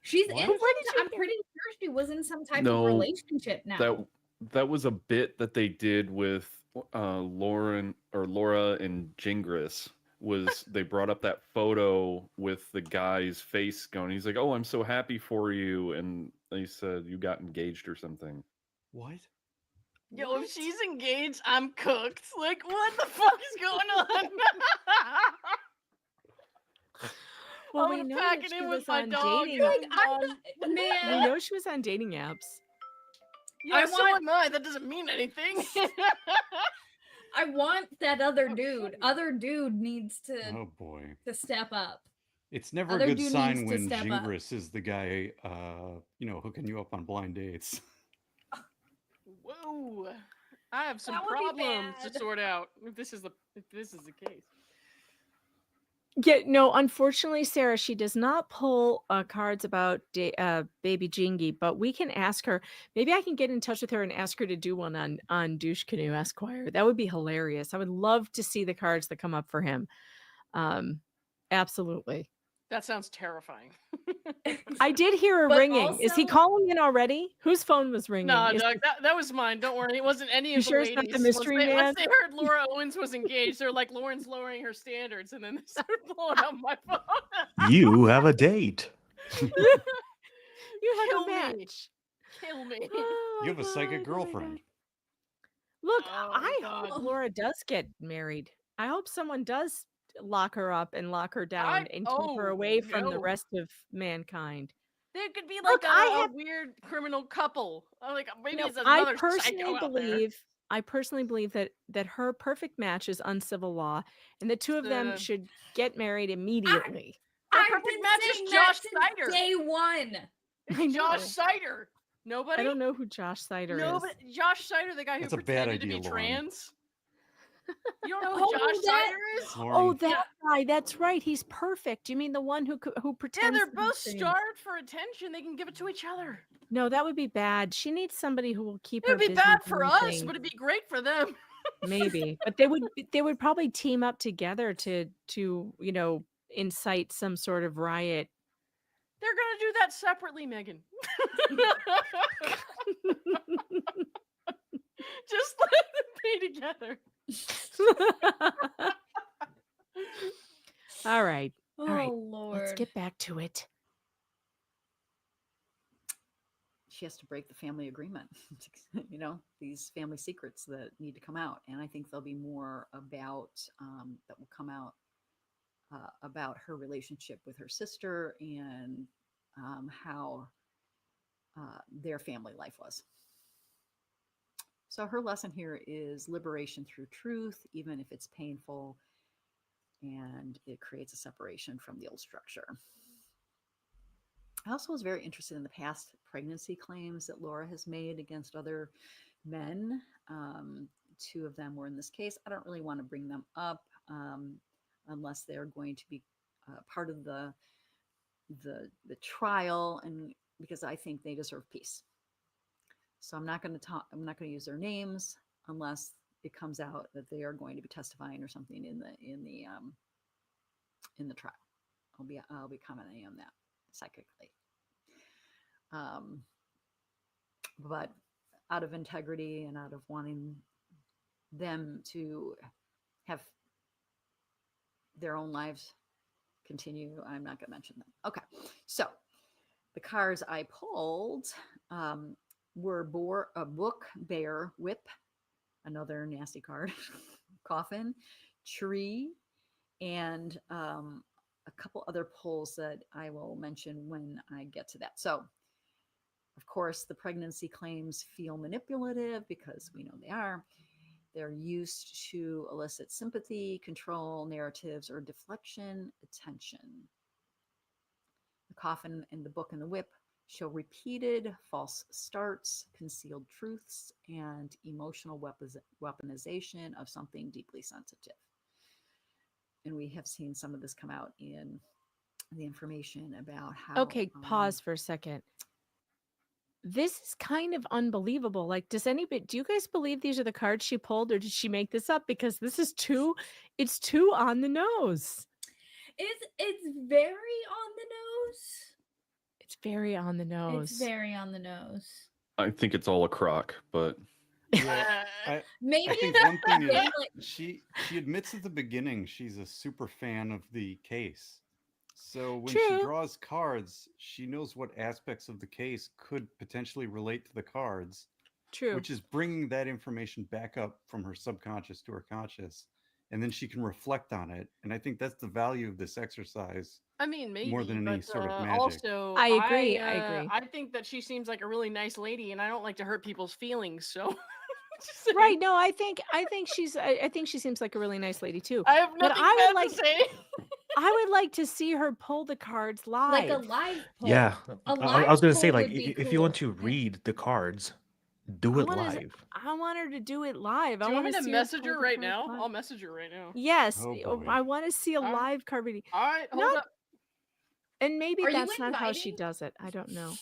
She's What? in some, I'm pretty sure she was in some type of No, relationship now. That was a bit that they did with Laura and Gingras. Was they brought up that photo with the guy's face going? He's like, "Oh, I'm so happy for you," and they said you got engaged or something. What? Yo, if she's engaged, I'm cooked. Like, what the fuck is going on? Well, I'm we gonna know pack that it she in was with my on dog. dating. Man, We know she was on dating apps. Yeah, so am I. That doesn't mean anything. I want that other dude. Other dude needs to Oh boy. to step up. It's never Other a good dude sign needs to when step up. Gingras is the guy, hooking you up on blind dates. Whoa, I have some That would be problems to bad. sort out. If this is the case. Yeah, no, unfortunately, Sarah, she does not pull cards about baby Jingy, but we can ask her. Maybe I can get in touch with her and ask her to do one on Douche Canoe Esquire. That would be hilarious. I would love to see the cards that come up for him. Absolutely. That sounds terrifying. I did hear a But ringing. Is he also- calling in already? Whose phone was ringing? No, Is- Doug, that was mine. Don't worry. It wasn't any You of the sure it's ladies. not the mystery once man? they heard Laura Owens was engaged, they're like, Lauren's lowering her standards, and then they started blowing up my phone. You have a date. You have Kill a me. match. Kill me. Oh You have a my psychic God, oh my girlfriend. God. Look, Oh, I God. hope Laura does get married. I hope someone does lock her up and lock her down and keep her away from the no. rest of mankind. There could be Look, like I a have- weird criminal couple. Like maybe No, it's another I psycho out there. personally believe that her perfect match is uncivil law, and the two of them Uh, should get married immediately. Her I've perfect been match is saying Josh that since Sider. day one. I know. Josh Sider. Nobody. I don't know who Josh Sider No, is. but Josh Sider, the guy who That's a bad pretended to idea, be Lauren. trans. You don't know Oh, who Josh that- Sider is? Lauren, Oh, that guy. That's right. He's perfect. You mean the one who Yeah, pretends? they're to be both saying- starved for attention. They can give it to each other. No, that would be bad. She needs somebody who will keep It her would be busy bad for doing us, things. but it'd be great for them. Maybe, but they would probably team up together to incite some sort of riot. They're gonna do that separately, Megan. Just let them be together. All right. Oh, right, Lord. Let's get back to it. She has to break the family agreement. These family secrets that need to come out, and I think there'll be more about that will come out about her relationship with her sister and how their family life was. So her lesson here is liberation through truth, even if it's painful, and it creates a separation from the old structure. I also was very interested in the past pregnancy claims that Laura has made against other men. 2 of them were in this case. I don't really want to bring them up unless they're going to be part of the trial, and because I think they deserve peace. So I'm not going to use their names unless it comes out that they are going to be testifying or something in the trial. I'll be commenting on that psychically. But out of integrity and out of wanting them to have their own lives continue, I'm not going to mention them. Okay, so the cards I pulled were a book, bear, whip, another nasty card, coffin, tree, and a couple other pulls that I will mention when I get to that. So, of course, the pregnancy claims feel manipulative because we know they are. They're used to elicit sympathy, control, narratives, or deflection, attention. The coffin and the book and the whip show repeated false starts, concealed truths, and emotional weaponization of something deeply sensitive. And we have seen some of this come out in the information about how... Okay, pause for a second. This is kind of unbelievable. Like, do you guys believe these are the cards she pulled, or did she make this up? Because this is it's too on the nose. It's very on the nose. It's very on the nose. It's very on the nose. I think it's all a crock, but Maybe I think it's one thing is like- she admits at the beginning she's a super fan of the case. So when True. she draws cards, she knows what aspects of the case could potentially relate to the cards. True. Which is bringing that information back up from her subconscious to her conscious, and then she can reflect on it. And I think that's the value of this exercise. I mean, maybe More than any but, sort of magic. Also, I agree. I think that she seems like a really nice lady, and I don't like to hurt people's feelings. So, Right. No, I think she seems like a really nice lady too. I have But nothing I would bad to say. I would like to see her pull the cards live. like a live pull. Yeah, A I live was gonna say, pull like, would be if you want cool. to read the cards, do it live. I want her to do it live. Do I you want want me to see message pull her the right cards now? live. I'll message her right now. Yes, Oh, boy. I want to see a All right. live card reading. All right, hold Not- up. And maybe Are you that's not how she inviting? does it. I don't know.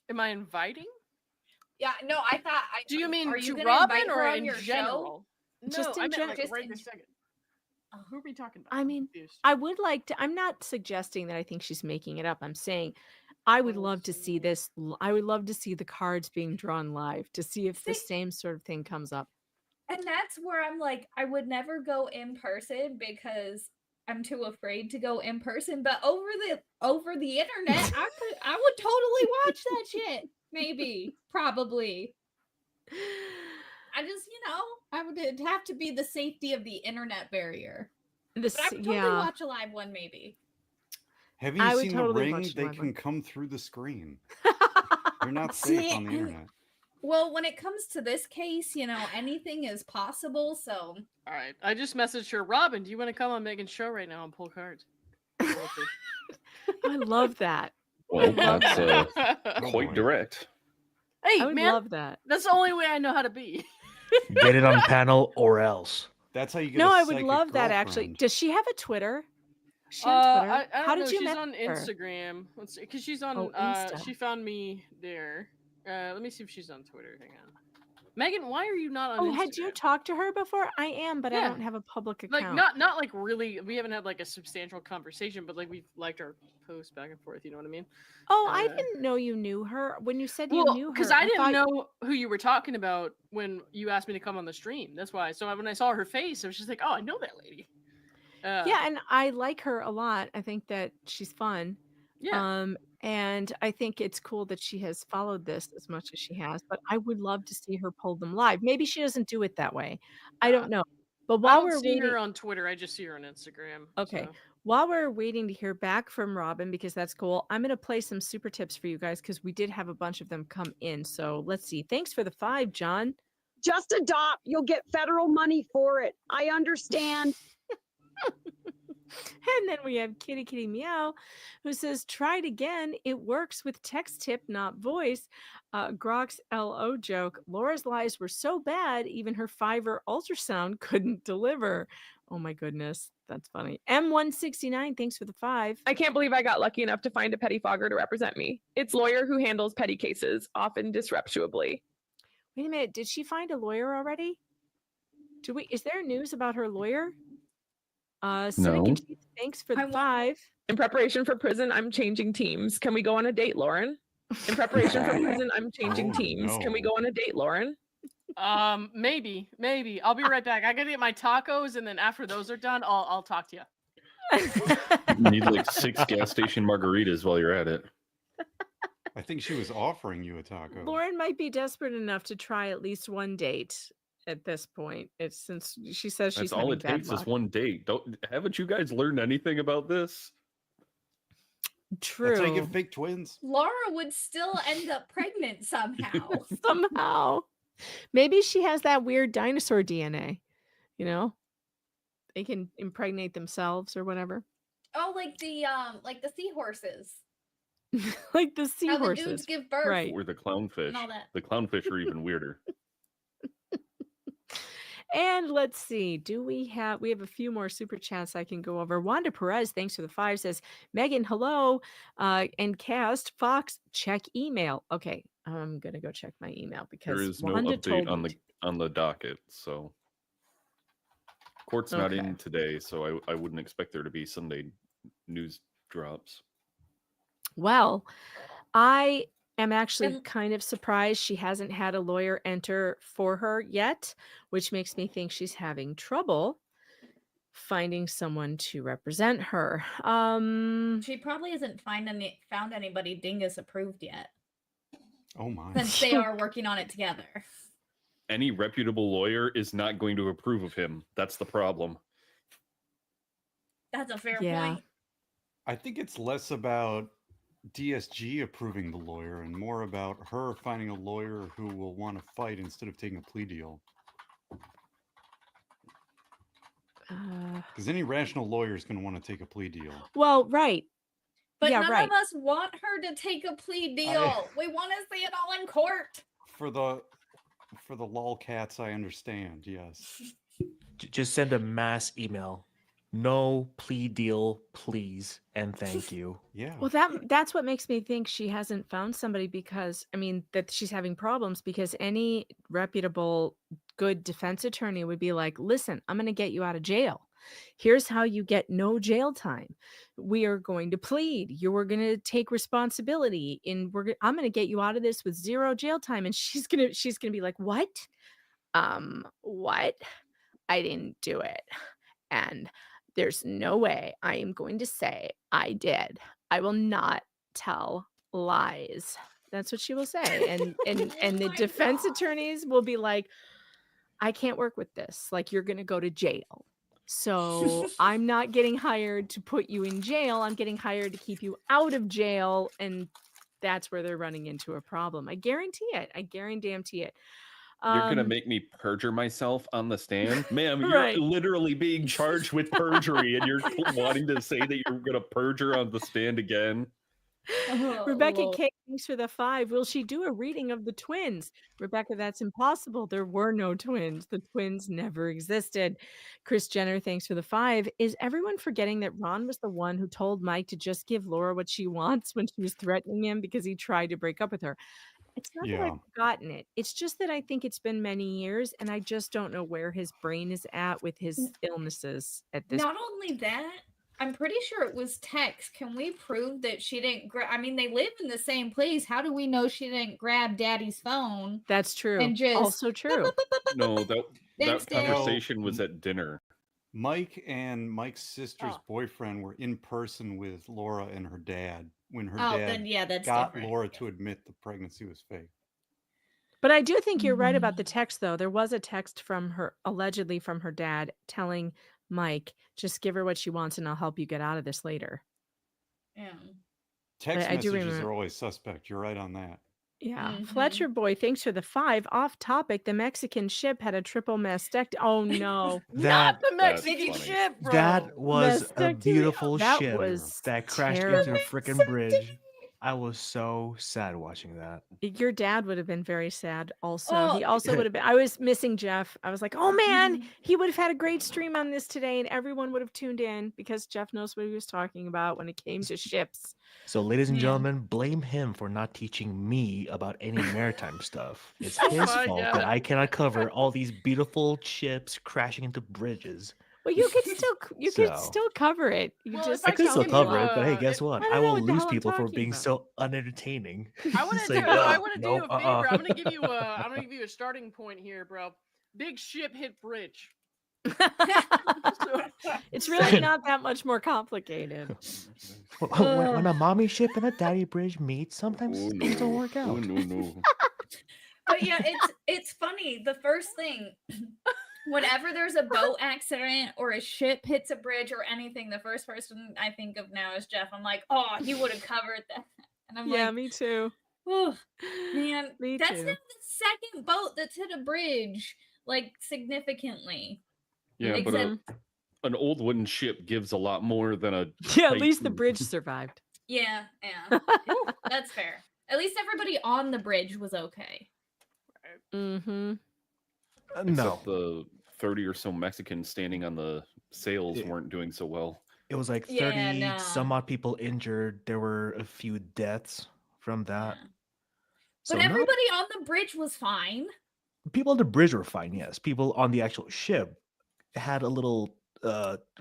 Am I inviting? Yeah, no, I thought. Do you mean are you to gonna invite Robin her or on in your show? general? Just No, in I meant gen- like just right in- this second. Who are we talking about? I I'm mean, confused. I would like to. I'm not suggesting that I think she's making it up. I'm saying I would love to see this. I would love to see the cards being drawn live to see if the See- same sort of thing comes up. And that's where I'm like, I would never go in person because I'm too afraid to go in person. But over the internet, I would totally watch that shit. Maybe, probably. I just, I would it'd have to be the safety of the internet barrier. This, But I would totally yeah. watch a live one, maybe. Have you I would seen totally the ring? watch They live can one. come through the screen. You're not See, safe on the and- internet. Well, when it comes to this case, anything is possible. So All right, I just messaged her. Robin, do you want to come on Megan's show right now and pull cards? I love that. well, love that's Oh, quite boy. direct. Hey, I would man, love that. that's the only way I know how to be. Get it on panel or else. That's how you get No, a I would psychic love that actually. girlfriend. Does she have a Twitter? Is she on Twitter? I How don't did know. you She's met on her? Instagram. Let's see, because she's on. Oh, Insta. She found me there. Let me see if she's on Twitter. Hang on. Megan, why are you not on Oh, Instagram? had you talked to her before? I am, but I Yeah. don't have a public Like account. not like really. We haven't had like a substantial conversation, but like we've liked our posts back and forth. You know what I mean? Oh, I Uh, didn't know you knew her. When you said you Well, knew her, because I didn't thought- know who you were talking about when you asked me to come on the stream. That's why. So when I saw her face, I was just like, "Oh, I know that lady." Yeah, and I like her a lot. I think that she's fun. Yeah. And I think it's cool that she has followed this as much as she has, but I would love to see her pull them live. Maybe she doesn't do it that way. I don't know. But I while don't we're see waiting, her on Twitter. I just see her on Instagram. okay, so. while we're waiting to hear back from Robin, because that's cool, I'm going to play some super tips for you guys because we did have a bunch of them come in. So let's see. Thanks for the 5, John. Just adopt. You'll get federal money for it. I understand. And then we have Kitty Kitty Meow, who says, try it again. It works with text tip, not voice. Grok's LO joke. Laura's lies were so bad, even her Fiverr ultrasound couldn't deliver. Oh my goodness. That's funny. M169, thanks for the 5. I can't believe I got lucky enough to find a pettifogger to represent me. It's lawyer who handles petty cases, often disreputably. Wait a minute. Did she find a lawyer already? Is there news about her lawyer? Cynic and Keith, thanks for the 5. In preparation for prison, I'm changing teams. Can we go on a date, Lauren? In preparation for prison, I'm changing teams. Can we go on a date, Lauren? Maybe. I'll be right back. I gotta get my tacos, and then after those are done, I'll talk to you. You need like 6 gas station margaritas while you're at it. I think she was offering you a taco. Lauren might be desperate enough to try at least one date at this point. It's since she says she's That's all having it bad takes luck. is one date. Haven't you guys learned anything about this? True. That's how you get fake twins. Laura would still end up pregnant somehow. Somehow. Maybe she has that weird dinosaur DNA. You know? They can impregnate themselves or whatever. Oh, like the seahorses. Like the How the seahorses. dudes give birth. Right. Or the clownfish. And all that. The clownfish are even weirder. And let's see. We have a few more super chats I can go over. Wanda Perez, thanks for the 5, says, Megan, hello. And Cast, Fox, check email. Okay, I'm gonna go check my email because There is no Wanda told update me on the docket, so court's not Okay. in today, so I wouldn't expect there to be Sunday news drops. Well, I am actually kind of surprised she hasn't had a lawyer enter for her yet, which makes me think she's having trouble finding someone to represent her. She probably hasn't found anybody Dingus approved yet, Oh my. since they are working on it together. Any reputable lawyer is not going to approve of him. That's the problem. That's a fair Yeah. point. I think it's less about DSG approving the lawyer and more about her finding a lawyer who will want to fight instead of taking a plea deal. Because any rational lawyer is going to want to take a plea deal. Well, right. But Yeah, none right. of us want her to take a plea deal. We want to see it all in court. For the lolcats, I understand. Yes. Just send a mass email. No plea deal, please, and thank you. Yeah. Well, that's what makes me think she hasn't found somebody because that she's having problems because any reputable good defense attorney would be like, listen, I'm going to get you out of jail. Here's how you get no jail time. We are going to plead. You are going to take responsibility and I'm going to get you out of this with 0 jail time. And she's going to be like, what? What? I didn't do it. And there's no way I am going to say I did. I will not tell lies. That's what she will say. And the defense attorneys will be like, I can't work with this. Like, you're going to go to jail. So I'm not getting hired to put you in jail. I'm getting hired to keep you out of jail. And that's where they're running into a problem. I guarantee it. I guarantee it. You're going to make me perjure myself on the stand? Ma'am, you're Right. literally being charged with perjury and you're wanting to say that you're going to perjure on the stand again? Oh, Rebecca Lord. K, thanks for the 5. Will she do a reading of the twins? Rebecca, that's impossible. There were no twins. The twins never existed. Chris Jenner, thanks for the 5. Is everyone forgetting that Ron was the one who told Mike to just give Laura what she wants when she was threatening him because he tried to break up with her? It's not that Yeah. I've forgotten it. It's just that I think it's been many years and I just don't know where his brain is at with his illnesses at this Not only that, I'm pretty sure it was Tex. Can we prove that she didn't grab? I mean, they live in the same place. How do we know she didn't grab Daddy's phone That's true. and just Also true. No, Thanks, that Dad. conversation was at dinner. Mike and Mike's sister's Oh. boyfriend were in person with Laura and her dad when her Oh, dad then yeah, that's got different. Laura to admit the pregnancy was fake. But I do think you're right about the text, though. There was a text from her, allegedly from her dad, telling Mike, just give her what she wants and I'll help you get out of this later. Yeah. Text I do messages remember. are always suspect. You're right on that. Yeah. Mhm. Fletcher Boy, thanks for the 5. Off topic, the Mexican ship had a triple mastectomy. Oh, no. Not That the Mexican funny. ship, bro. that was a Mastectomy. beautiful That ship was that crashed terrible. into a freaking bridge. I was so sad watching that. Your dad would have been very sad also. Oh, He also would have been. I was missing Jeff. I was like, oh man, he would have had a great stream on this today and everyone would have tuned in because Jeff knows what he was talking about when it came to ships. So, ladies and Yeah. gentlemen, blame him for not teaching me about any maritime stuff. It's his my fault God. that I cannot cover all these beautiful ships crashing into bridges. Well, you could still you could So- still cover it. You Well, just if I could tell still can people. cover it, but hey, guess if- what? I don't I know will what the lose hell I'm people for talking being about. so unentertaining. I want It's to like, do. I want to do no, you a favor. I'm gonna give you a. I'm gonna give you a starting point here, bro. Big ship hit bridge. It's really not that much more complicated. when a mommy ship and a daddy bridge meet, sometimes Oh things don't no! work Oh out. no! But yeah, it's funny. The first thing, whenever there's a boat accident or a ship hits a bridge or anything, the first person I think of now is Jeff. I'm like, oh, he would have covered that. And I'm Yeah, like, me too. oh, man, Me that's too. not the second boat that's hit a bridge, like significantly. Yeah, but Except, an old wooden ship gives a lot more than a. Yeah, at least the Titan. bridge survived. yeah, that's fair. At least everybody on the bridge was okay. Mm-hmm. No, Except the 30 or so Mexicans standing on the sails Yeah. weren't doing so well. it was like 30 Yeah, no. some odd people injured. There were a few deaths from that. Yeah. So But no, everybody on the bridge was fine. people on the bridge were fine. Yes, people on the actual ship had a little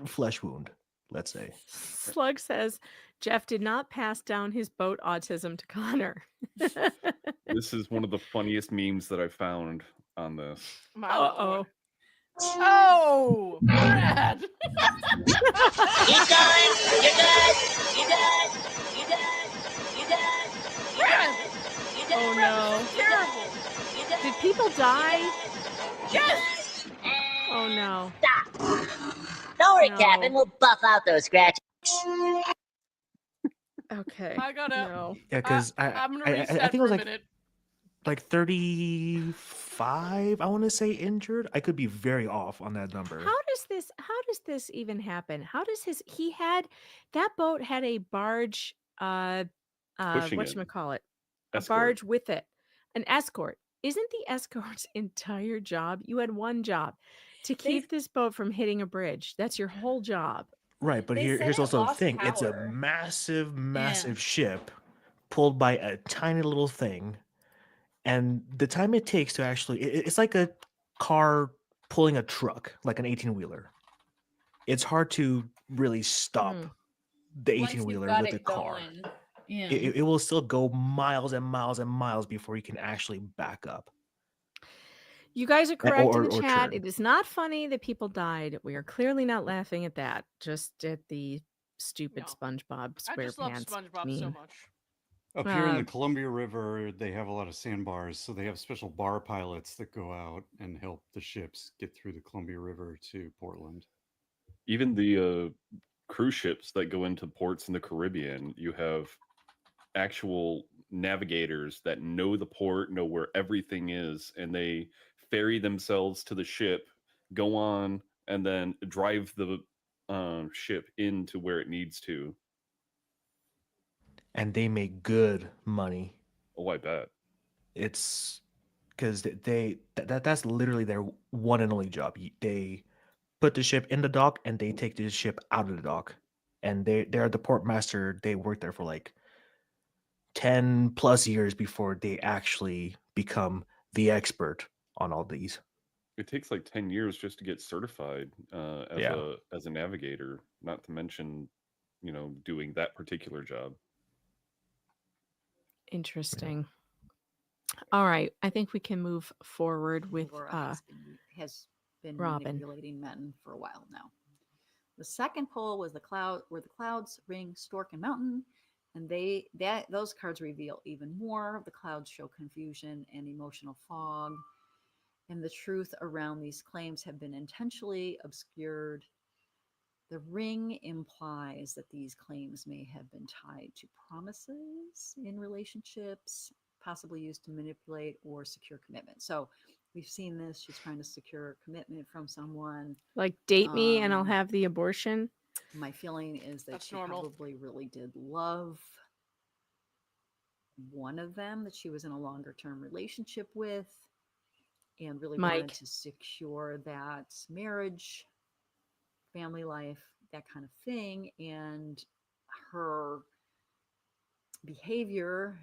flesh wound, let's say. Slug says Jeff did not pass down his boat autism to Connor. This is one of the funniest memes that I found on this. My Uh-oh. lord. Oh, Brad. Oh no. Terrible. Did people die? Yes. Oh no. Don't worry, No. Captain. We'll buff out those scratches. Okay. I gotta. No. Yeah, because I'm gonna I reset think it for was a like minute. 35, I want to say, injured. I could be very off on that number. How does this even happen? How does that boat had a barge Pushing it. whatchamacallit? A Escort. barge with it. An escort. Isn't the escort's entire job? You had one job to keep this boat from hitting a bridge. That's your whole job. Right, but They said here's it also the lost thing. It's a power. massive ship pulled by a tiny little thing. And the time it takes to actually, it's like a car pulling a truck, like an 18-wheeler. It's hard to really stop the Once you've 18-wheeler got with it a car. going, yeah. It will still go miles and miles and miles before you can actually back up. You guys are correct in the or chat. turn. It is not funny that people died. We are clearly not laughing at that. Just at the stupid No. SpongeBob I just love SquarePants SpongeBob so meme. much. Up here in the Um, Columbia River, they have a lot of sandbars, so they have special bar pilots that go out and help the ships get through the Columbia River to Portland. Even the cruise ships that go into ports in the Caribbean, you have actual navigators that know the port, know where everything is, and they ferry themselves to the ship, go on, and then drive the ship into where it needs to. and they make good money. Oh, I bet. It's because that's literally their one and only job. They put the ship in the dock and they take the ship out of the dock, and they're the port master. They work there for like 10 plus years before they actually become the expert on all these. It takes like 10 years just to get certified as a navigator, not to mention, doing that particular job. Interesting. All right. I think we can move forward with Laura has been Robin. manipulating men for a while now. The second poll was the clouds ring Stork and Mountain, and those cards reveal even more. The clouds show confusion and emotional fog, and the truth around these claims have been intentionally obscured. The ring implies that these claims may have been tied to promises in relationships, possibly used to manipulate or secure commitment. So we've seen this. She's trying to secure commitment from someone. Like, date me and I'll have the abortion. My feeling is that she probably really did love one of them that she was in a longer term relationship with, and really wanted to secure that marriage, family life, that kind of thing. And her behavior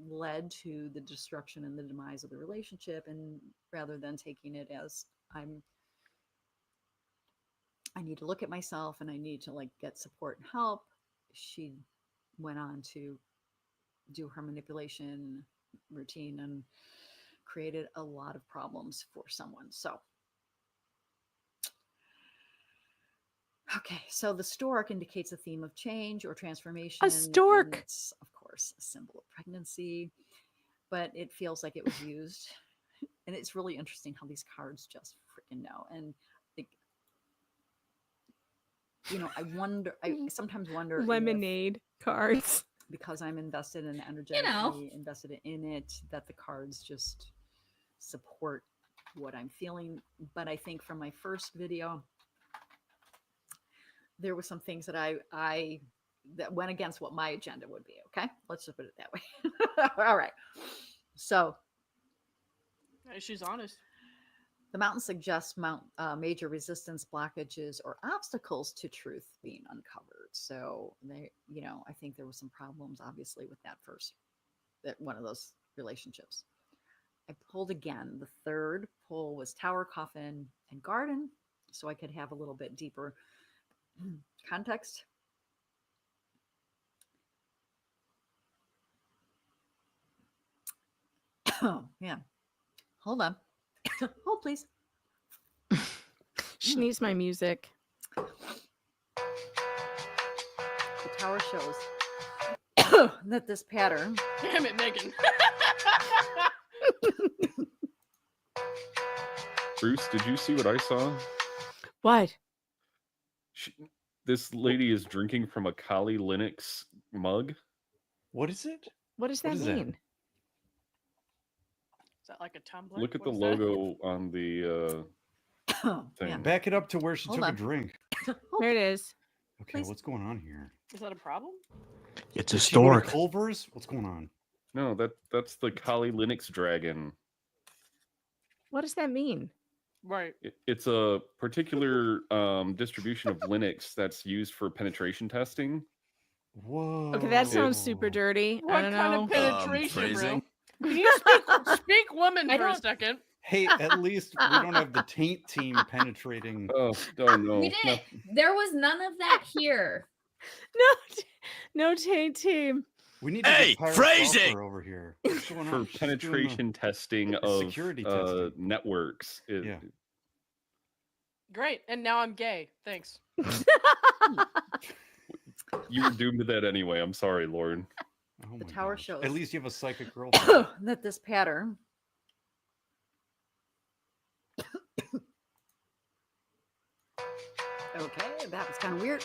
led to the destruction and the demise of the relationship. And rather than taking it as I need to look at myself and I need to get support and help, she went on to do her manipulation routine and created a lot of problems for someone. So okay, so the stork indicates a theme of change or transformation. A stork. It's, of course, a symbol of pregnancy, but it feels like it was used. And it's really interesting how these cards just freaking know. And I sometimes wonder lemonade cards, because I'm invested in energetically invested in it, that the cards just support what I'm feeling. But I think from my first video, there were some things that I that went against what my agenda would be. Okay, let's just put it that way. All right. So she's honest. the mountain suggests major resistance, blockages, or obstacles to truth being uncovered. So I think there were some problems, obviously, with that one of those relationships. I pulled again. The third pull was Tower, Coffin, and Garden, so I could have a little bit deeper context. Oh, yeah. Hold on. Hold, please. She needs my music. The tower shows that this pattern. Damn it, Megan. Bruce, did you see what I saw? What? This lady is drinking from a Kali Linux mug. What is it? What does that mean? Is that like a tumbler? Look at the logo on the thing. Yeah. Back it up to where she Hold took on. a drink. There it is. Okay, Please. what's going on here? Is that a problem? It's a Did she go to stork. Culver's? What's going on? No, that's the Kali Linux dragon. What does that mean? Right. It's a particular distribution of Linux that's used for penetration testing. Whoa. Okay, that sounds super dirty. I What don't kind know. of penetration, bro? phrasing? Can you speak woman for a second? Hey, at least we don't have the taint team penetrating. Oh no. We didn't. There was none of that here. No taint team. We need to Hey, get Pirate phrasing! Software over here. What's going For on? She's doing penetration testing of security testing. networks. Yeah. Great. And now I'm gay. Thanks. You were doomed to that anyway. I'm sorry, Lauren. Oh The my tower gosh. shows At least you have a psychic girlfriend. that this pattern okay, that was kind of weird.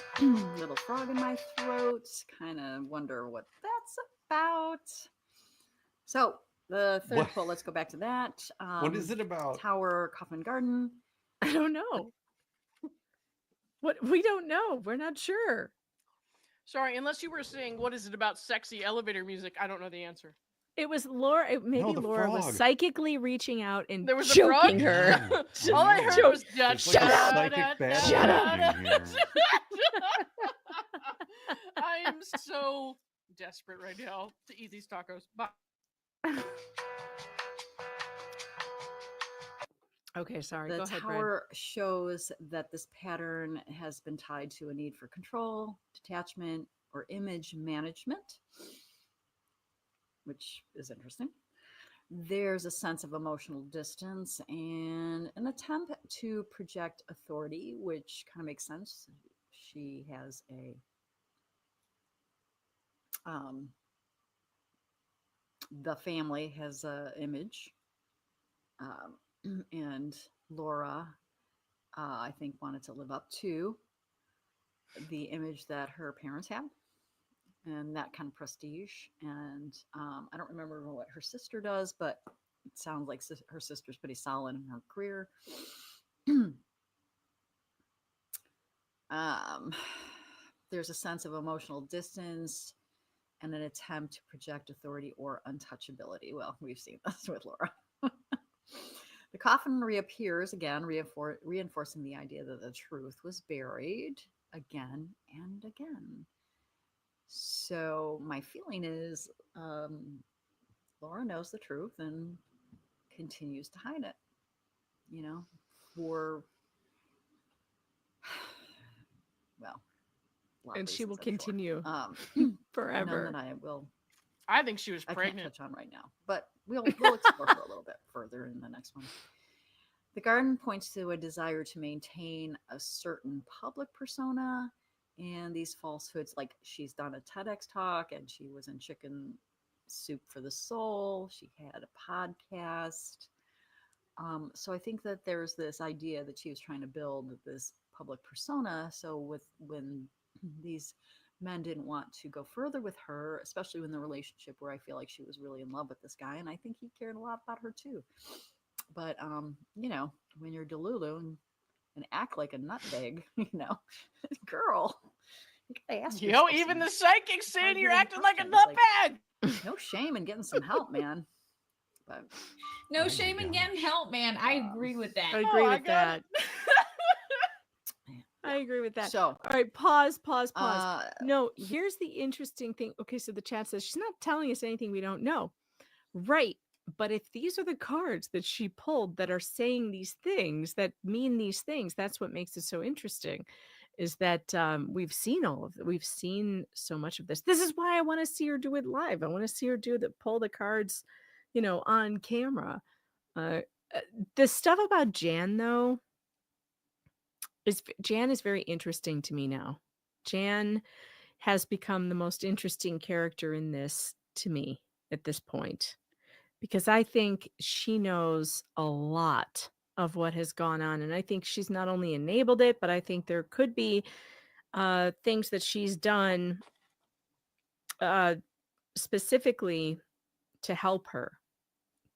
Little frog in my throat. Kind of wonder what that's about. So the third What? pull, let's go back to that. What is it about? Tower, Coffin Garden. I don't know. What we don't know. We're not sure. Sorry, unless you were saying, what is it about sexy elevator music? I don't know the answer. It was Laura. Maybe the Laura was frog. psychically reaching out and There was a choking frog? her. Yeah, All I heard was There's like a psychic battle Shut up. happening here. I am so desperate right now to eat these tacos. Bye. Okay, sorry. The Go ahead, Brad. tower shows that this pattern has been tied to a need for control, detachment, or image management, which is interesting. There's a sense of emotional distance and an attempt to project authority, which kind of makes sense. She has the family has a image, and Laura, I think, wanted to live up to the image that her parents had, and that kind of prestige. And I don't remember what her sister does, but it sounds like her sister's pretty solid in her career. There's a sense of emotional distance and an attempt to project authority or untouchability. Well, we've seen this with Laura. The coffin reappears again, reinforcing the idea that the truth was buried again and again. So my feeling is Laura knows the truth and continues to hide it, you know, for, well, a lot of And she will reasons, I'm sure. continue forever. None that I will. I think she was I can't pregnant. touch on right now, but we'll explore her a little bit further in the next one. The garden points to a desire to maintain a certain public persona, and these falsehoods, like she's done a TEDx talk and she was in Chicken Soup for the Soul. She had a podcast. So I think that there's this idea that she was trying to build this public persona. So when these men didn't want to go further with her, especially in the relationship where I feel like she was really in love with this guy, and I think he cared a lot about her too. But you know, when you're Delulu and act like a nutbag, you know, girl, you gotta ask Yo, yourself even some the psychic saying you're acting like a questions, nutbag. no shame in getting some help, man. But No shame in getting help, man. I agree with that. I agree I with got that. I agree with that. So, all right, pause. No, here's the interesting thing. Okay, so the chat says she's not telling us anything we don't know. Right. But if these are the cards that she pulled that are saying these things, that mean these things, that's what makes it so interesting, is that we've seen all of it. We've seen so much of this. This is why I want to see her do it live. I want to see her pull the cards, you know, on camera. The stuff about Jan, though, Jan is very interesting to me now. Jan has become the most interesting character in this to me at this point, because I think she knows a lot of what has gone on. And I think she's not only enabled it, but I think there could be things that she's done specifically to help her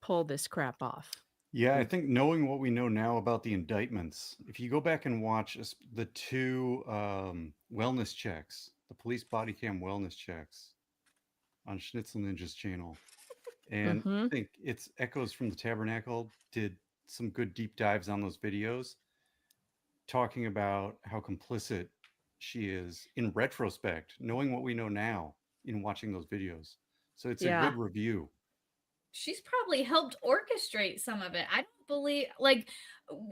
pull this crap off. Yeah, I think knowing what we know now about the indictments, if you go back and watch the two wellness checks, the police body cam wellness checks on Schnitzel Ninja's channel, and I think it's Echoes from the Tabernacle did some good deep dives on those videos, talking about how complicit she is in retrospect, knowing what we know now in watching those videos. So it's a good review. She's probably helped orchestrate some of it. I don't believe, like,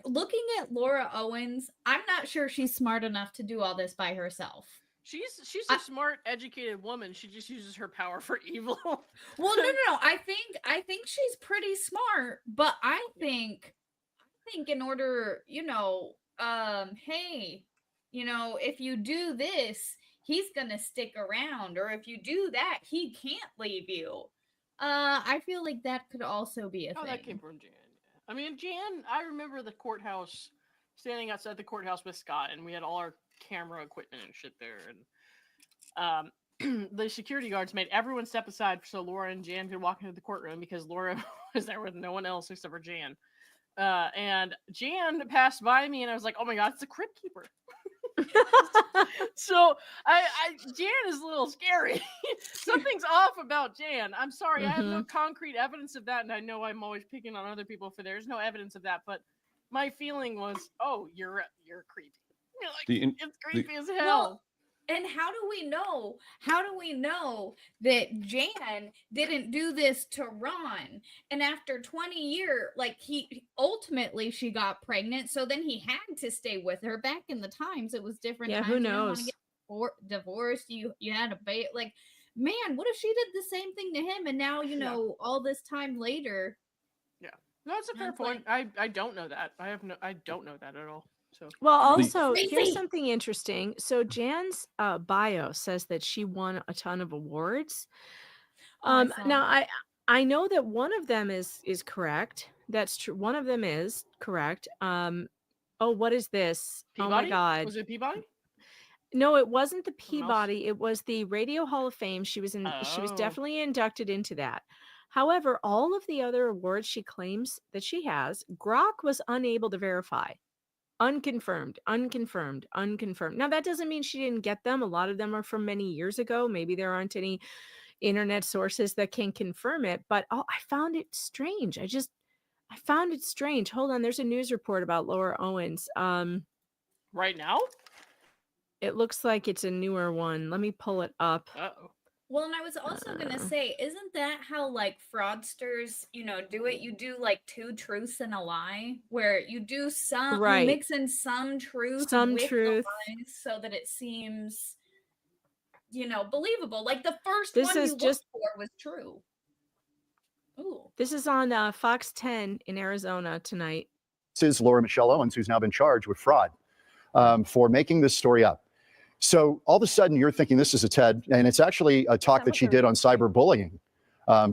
looking at Laura Owens, I'm not sure she's smart enough to do all this by herself. She's a smart, educated woman. She just uses her power for evil. Well, no. I think she's pretty smart, but I think in order, you know, hey, you know, if you do this, he's gonna stick around, or if you do that, he can't leave you. I feel like that could also be a thing. That came from Jan. I mean, Jan, I remember the courthouse, standing outside the courthouse with Scott, and we had all our camera equipment and shit there. And the security guards made everyone step aside so Laura and Jan could walk into the courtroom, because Laura was there with no one else except for Jan. And Jan passed by me, and I was like, oh my god, it's a crypt keeper. So Jan is a little scary. Something's off about Jan. I'm sorry, I have no concrete evidence of that, and I know I'm always picking on other people for there's no evidence of that, but my feeling was, oh, you're creepy. You're like, it's creepy as hell. Well, and how do we know? How do we know that Jan didn't do this to Ron? And after 20 years, like ultimately she got pregnant, so then he had to stay with her. Back in the times, it was different. Yeah, times. who You didn't wanna knows? get divorced. You had a baby. Like, man, what if she did the same thing to him? And now all this time later. Yeah, no, that's a fair point. I don't know that. I don't know that at all. So Well, also, here's something interesting. So Jan's bio says that she won a ton of awards. Now I know that one of them is correct. That's true. One of them is correct. Oh, what is this? Peabody? Oh my God. Was it Peabody? No, it wasn't the Peabody. It was the Radio Hall of Fame. She was Oh. definitely inducted into that. However, all of the other awards she claims that she has, Grok was unable to verify. Unconfirmed. Now, that doesn't mean she didn't get them. A lot of them are from many years ago. Maybe there aren't any internet sources that can confirm it, but I found it strange. I found it strange. Hold on. There's a news report about Laura Owens. Right now? It looks like it's a newer one. Let me pull it up. Uh-oh. Well, and I was also going to say, isn't that how like fraudsters, do it? You do like 2 truths and a lie, where you do you mix in some truth with the lies so that it seems, believable. Like the first one you looked for was true. Ooh. This is on Fox 10 in Arizona tonight. This is Laura Michelle Owens, who's now been charged with fraud for making this story up. So all of a sudden you're thinking this is a TED, and it's actually a talk that she did on cyberbullying,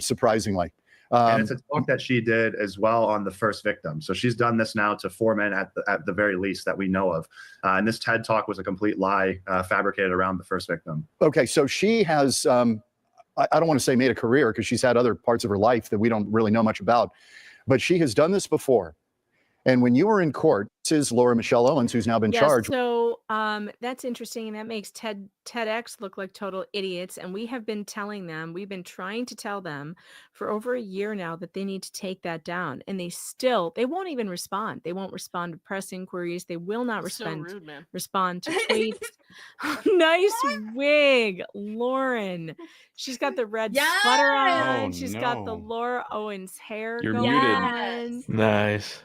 surprisingly. And it's a talk that she did as well on the first victim. So she's done this now to 4 men at the very least that we know of. And this TED talk was a complete lie fabricated around the first victim. Okay, so she has, I don't want to say made a career, because she's had other parts of her life that we don't really know much about, but she has done this before. And when you were in court, this is Laura Michelle Owens, who's now been charged. So that's interesting. And that makes TEDx look like total idiots. And we've been trying to tell them for over a year now that they need to take that down. And they won't even respond. They won't respond to press inquiries. They will not respond to tweets. Nice wig, Lauren. She's got the red sweater on. She's got the Laura Owens hair going on. Nice.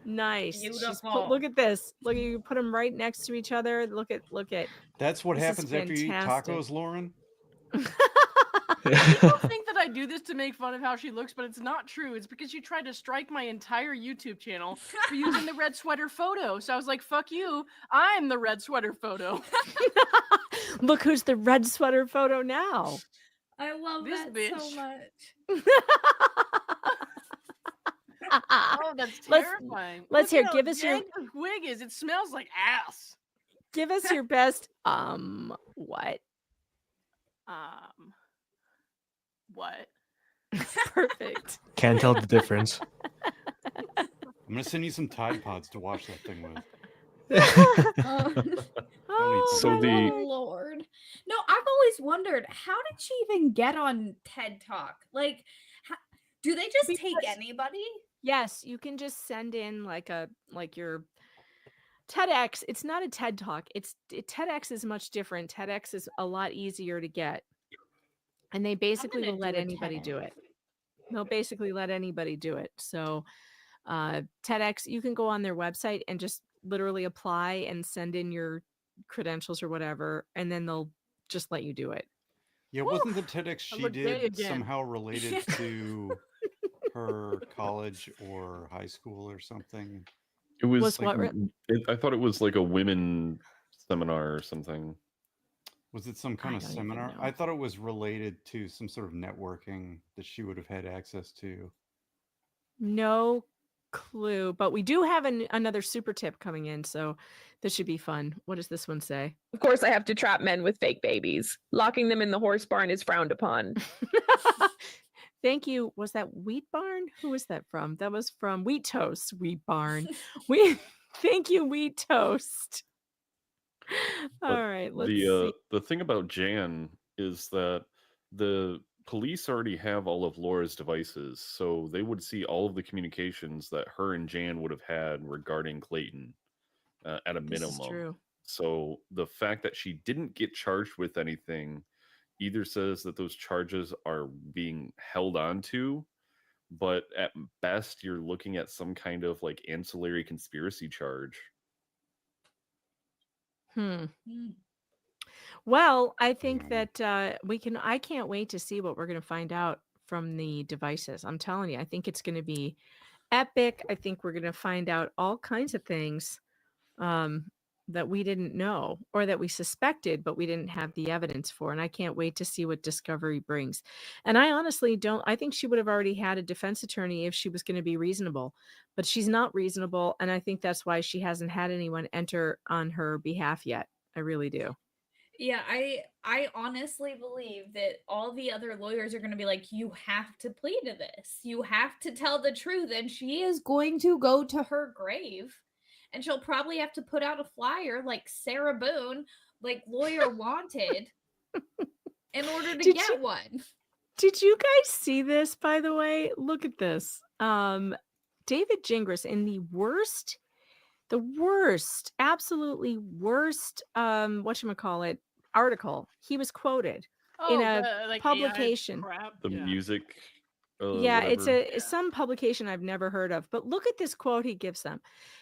Nice. Beautiful. Look at this. Look, you put them right next to each other. Look at. That's what this happens after you eat fantastic. tacos, Lauren. People think that I do this to make fun of how she looks, but it's not true. It's because you tried to strike my entire YouTube channel for using the red sweater photo. So I was like, fuck you. I'm the red sweater photo. Look who's the red sweater photo now. I love this that bitch so much. Oh, that's terrifying. Let's hear. Give us your wig is. It smells like ass. Give us your best. What? What? Perfect. Can't tell the difference. I'm gonna send you some Tide Pods to wash that thing with. Lord. No, I've always wondered, how did she even get on TED Talk? Like, do they just take anybody? Yes, you can just send in like your TEDx. It's not a TED Talk. TEDx is much different. TEDx is a lot easier to get, and they basically will let anybody do it. They'll basically let anybody do it. So TEDx, you can go on their website and just literally apply and send in your credentials or whatever, and then they'll just let you do it. Yeah, wasn't the TEDx she did somehow related to her college or high school or something? It was what? I thought it was like a women seminar or something. Was it some kind of seminar? I thought it was related to some sort of networking that she would have had access to. No clue, but we do have another super tip coming in, so this should be fun. What does this one say? Of course, I have to trap men with fake babies. Locking them in the horse barn is frowned upon. Thank you. Was that Wheat Barn? Who was that from? That was from Wheat Toast. Wheat Barn. Thank you, Wheat Toast. All right, let's see. The thing about Jan is that the police already have all of Laura's devices, so they would see all of the communications that her and Jan would have had regarding Clayton at a This is minimum. true. So the fact that she didn't get charged with anything either says that those charges are being held on to, but at best you're looking at some kind of like ancillary conspiracy charge. Well, I think that I can't wait to see what we're going to find out from the devices. I'm telling you, I think it's going to be epic. I think we're going to find out all kinds of things that we didn't know or that we suspected, but we didn't have the evidence for. And I can't wait to see what discovery brings. And I honestly I think she would have already had a defense attorney if she was going to be reasonable, but she's not reasonable. And I think that's why she hasn't had anyone enter on her behalf yet. I really do. Yeah, I honestly believe that all the other lawyers are going to be like, you have to plead to this. You have to tell the truth. And she is going to go to her grave. And she'll probably have to put out a flyer like Sarah Boone, like lawyer wanted, in order to get one. Did you guys see this, by the way? Look at this. David Gingras in the worst, absolutely worst, whatchamacallit, article. He was quoted in a publication. The music. Yeah, whatever. it's some publication I've never heard of. But look at this quote he gives them.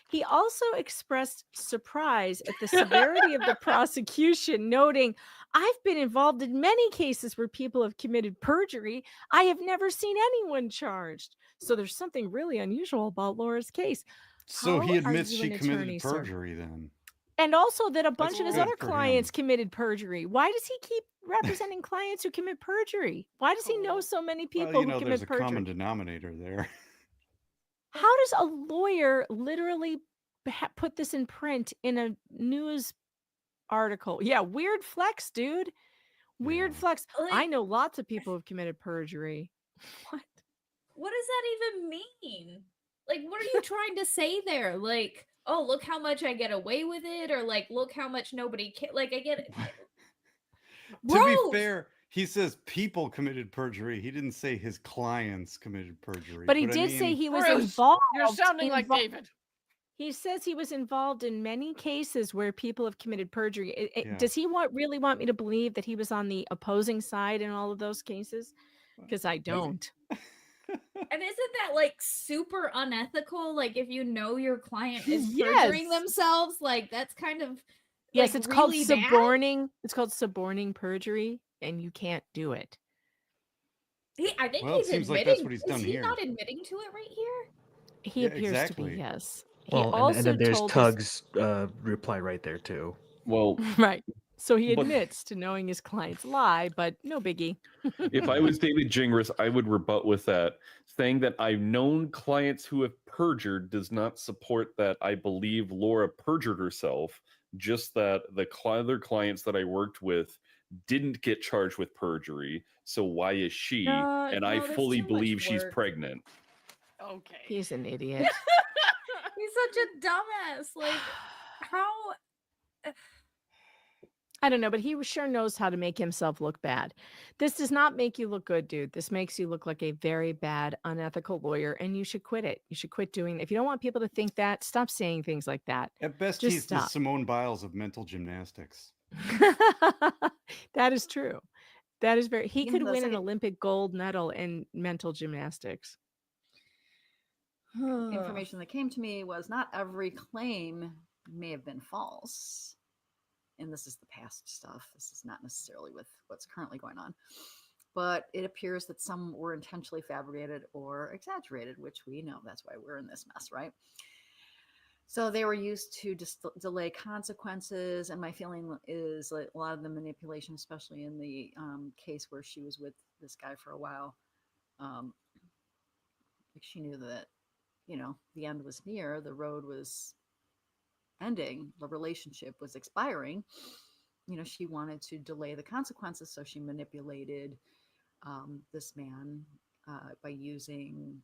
He also expressed surprise at the severity of the prosecution, noting, "I've been involved in many cases where people have committed perjury. I have never seen anyone charged. So there's something really unusual about Laura's case." So he How are admits you she an committed attorney, sir? perjury then. And also that a bunch of his good other for clients him. committed perjury. Why does he keep representing clients who commit perjury? Why does he know so many people Well, you who know, commit there's a perjury? common denominator there. How does a lawyer literally put this in print in a news article? Yeah, weird flex, dude. Weird flex. I know lots of people who've committed perjury. What does that even mean? Like, what are you trying to say there? Like, oh, look how much I get away with it, or like, look how much nobody like, I get it. To be fair, he says people committed perjury. He didn't say his clients committed perjury. But he I did say mean- he was Bruce, involved. you're sounding like David. He says he was involved in many cases where people have committed perjury. Yeah. Does he really want me to believe that he was on the opposing side in all of those cases? Because I don't. And isn't that like super unethical? Like, if you know your client is Yes. perjuring themselves, like that's kind of Yes, like, it's called really bad? suborning. It's called suborning perjury, and you can't do it. I think Well, it he's seems like admitting. that's what he's is done he here. not admitting to it right here? He Yeah, appears to be, exactly. yes. He Well, also and then there's told us- Tug's reply right there too. Well, right. So he But- admits to knowing his clients lie, but no biggie. if I was David Gingras, I would rebut with that, saying that I've known clients who have perjured does not support that I believe Laura perjured herself, just that the other clients that I worked with didn't get charged with perjury. So why is she? And I that's fully too much believe she's work. pregnant. Okay. He's an idiot. He's such a dumbass. Like, how? I don't know, but he sure knows how to make himself look bad. This does not make you look good, dude. This makes you look like a very bad, unethical lawyer, and you should quit it. You should quit doing it. If you don't want people to think that, stop saying things like that. At best, Just he's the stop. Simone Biles of mental gymnastics. That is true. That is very. He You could know, the win an second- Olympic gold medal in mental gymnastics. Information that came to me was not every claim may have been false. And this is the past stuff. This is not necessarily with what's currently going on. But it appears that some were intentionally fabricated or exaggerated, which we know that's why we're in this mess, right? So they were used to delay consequences. And my feeling is like a lot of the manipulation, especially in the case where she was with this guy for a while, she knew that, you know, the end was near, the road was ending, the relationship was expiring. You know, she wanted to delay the consequences, so she manipulated this man by using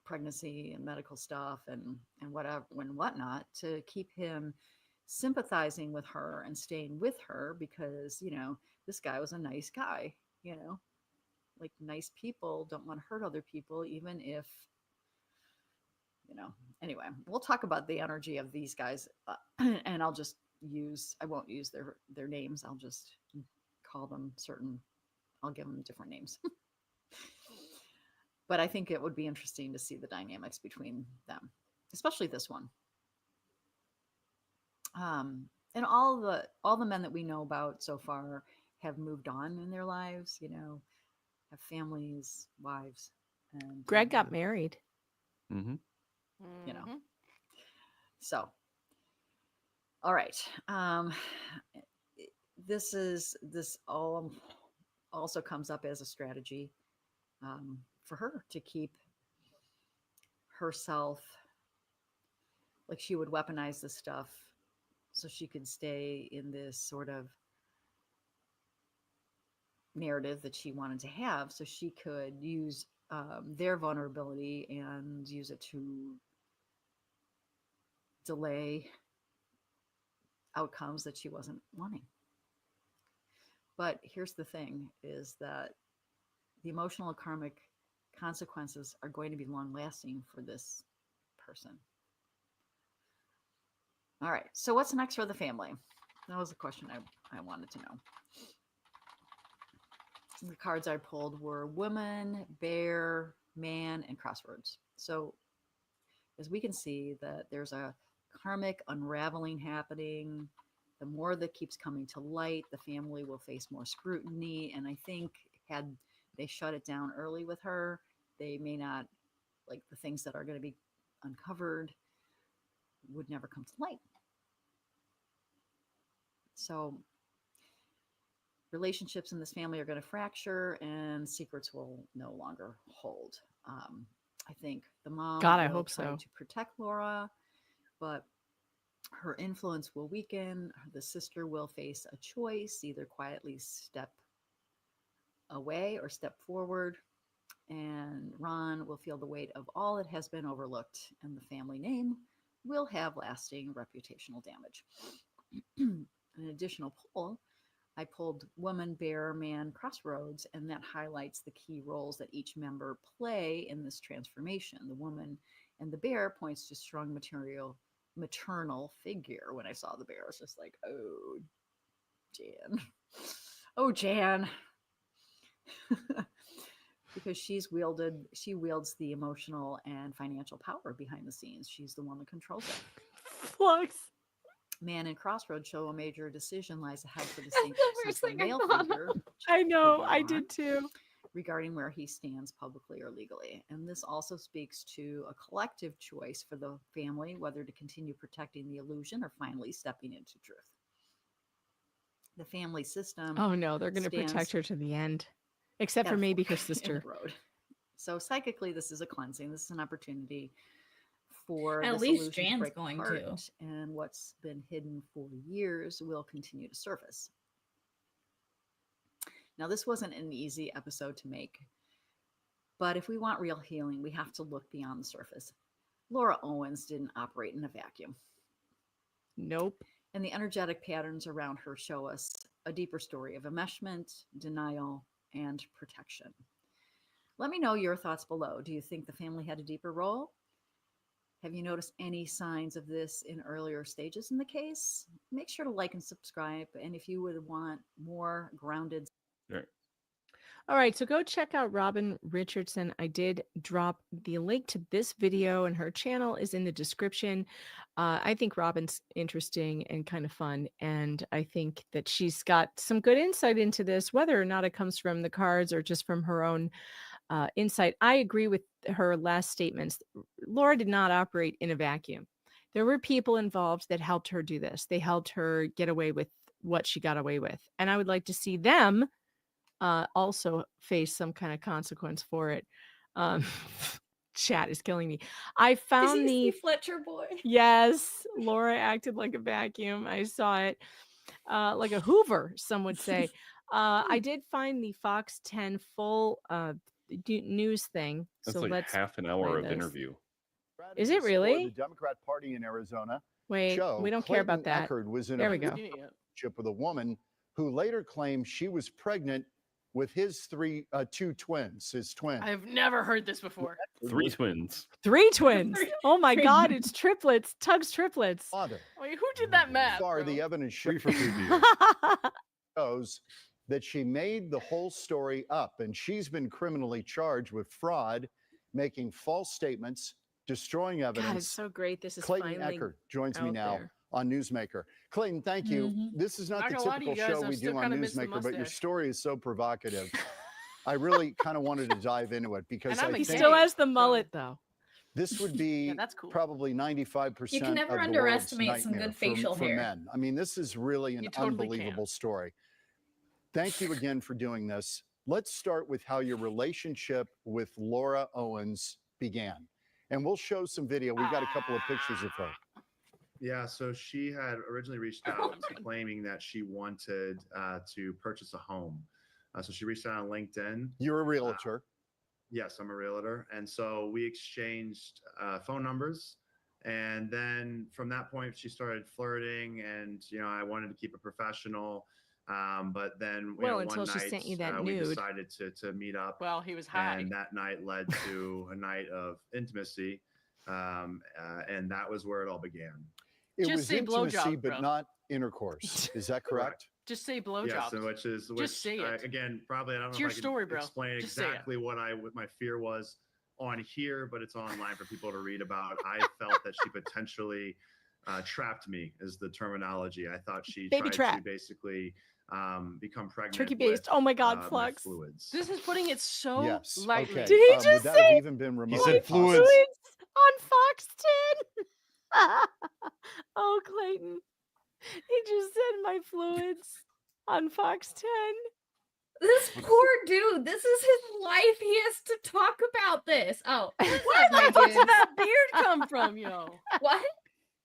pregnancy and medical stuff and whatever and whatnot to keep him sympathizing with her and staying with her because, you know, this guy was a nice guy, you know, like nice people don't want to hurt other people, even if, you know, anyway, we'll talk about the energy of these guys and I'll just I won't use their names. I'll just call them I'll give them different names. But I think it would be interesting to see the dynamics between them, especially this one. And all the men that we know about so far have moved on in their lives, you know, have families, wives, and Greg got married. Mm-hmm. You know. So, all right. This all also comes up as a strategy for her to keep herself, like she would weaponize this stuff so she could stay in this sort of narrative that she wanted to have, so she could use their vulnerability and use it to delay outcomes that she wasn't wanting. But here's the thing, is that the emotional karmic consequences are going to be long lasting for this person. All right, so what's next for the family? That was the question I wanted to know. The cards I pulled were woman, bear, man, and crossroads. So as we can see that there's a karmic unraveling happening. The more that keeps coming to light, the family will face more scrutiny. And I think had they shut it down early with her, they may not, like the things that are going to be uncovered would never come to light. So relationships in this family are going to fracture and secrets will no longer hold. I think the mom God, I will hope try so. to protect Laura, but her influence will weaken. The sister will face a choice, either quietly step away or step forward. And Ron will feel the weight of all that has been overlooked, and the family name will have lasting reputational damage. An additional pull, I pulled woman, bear, man, crossroads, and that highlights the key roles that each member play in this transformation. The woman and the bear points to strong maternal figure. When I saw the bear, I was just like, oh, Jan. Oh, Jan. Because she wields the emotional and financial power behind the scenes. She's the one that controls it. Fluxx. Man and crossroads show a major decision lies ahead for the That's the first thing I male thought figure. of. I know, could be I Ron, did too. regarding where he stands publicly or legally. And this also speaks to a collective choice for the family, whether to continue protecting the illusion or finally stepping into truth. The family system. Oh no, they're going to protect her to the end, except for maybe her sister. Road. So psychically, this is a cleansing. This is an opportunity for At this least illusion Jan's break going apart, to. and what's been hidden for years will continue to surface. Now, this wasn't an easy episode to make, but if we want real healing, we have to look beyond the surface. Laura Owens didn't operate in a vacuum. Nope. And the energetic patterns around her show us a deeper story of enmeshment, denial, and protection. Let me know your thoughts below. Do you think the family had a deeper role? Have you noticed any signs of this in earlier stages in the case? Make sure to like and subscribe. And if you would want more grounded. All right, so go check out Robin Richardson. I did drop the link to this video, and her channel is in the description. I think Robin's interesting and kind of fun, and I think that she's got some good insight into this, whether or not it comes from the cards or just from her own insight. I agree with her last statements. Laura did not operate in a vacuum. There were people involved that helped her do this. They helped her get away with what she got away with, and I would like to see them also face some kind of consequence for it. Chat is killing me. I found the Fletcher boy. Yes, Laura acted like a vacuum. I saw it like a Hoover, some would say. I did find the Fox 10 full news thing. That's So like let's half an hour play of this. interview. Is it For really? the Democrat Party in Arizona. Wait, show, we don't care about Clayton that. Eckerd was in There a we go. relationship with a woman who later claimed she was pregnant with his two twins, his twins. I've never heard this before. 3 twins. 3 twins. Oh my God, it's triplets. Tug's triplets. Father. Wait, who did that math? Sorry, bro? the evidence Free shows for 3 beers. that she made the whole story up, and she's been criminally charged with fraud, making false statements, destroying evidence. God, it's so great. This is Clayton finally Eckerd joins me out now there. on Newsmaker. Clayton, thank you. This is not Not the gonna lie to you typical guys, show I we still do on kinda miss the Newsmaker, but your mustache. story is so provocative. I really kind of wanted to dive into it because And I'm I a He think still has the mullet though. this would be that's cool. probably 95% You can never of the underestimate world's some good nightmare facial for hair. men. I mean, this is really an You totally can. unbelievable story. Thank you again for doing this. Let's start with how your relationship with Laura Owens began. And we'll show some video. We've got a couple of pictures of her. Yeah, so she had originally reached out claiming that she wanted to purchase a home. So she reached out on LinkedIn. You're a realtor. Yes, I'm a realtor. And so we exchanged phone numbers. And then from that point, she started flirting. And, I wanted to keep it professional. But then, Well, one until she night, sent you that we nude. decided to meet up. Well, he was high. And that night led to a night of intimacy. And that was where it all began. It Just was say intimacy, blowjob, but bro. not intercourse. Is that correct? Just say blowjob. Yes, and which say it. again, probably I don't know It's if your I can story, bro. explain Just say it. exactly what my fear was on here, but it's online for people to read about. I felt that she potentially trapped me, is the terminology. I thought she Baby tried trap. to basically become pregnant. Turkey based. Oh my God, my Flux. fluids. This is putting it so Yes. lightly. Okay. Did he would just that say have even been remotely said possible? fluids. on Fox 10? Oh, Clayton. He just said my fluids on Fox 10. This poor dude. This is his life. He has to talk about this. Oh, Where my the fuck did dude. that beard come from, yo? What?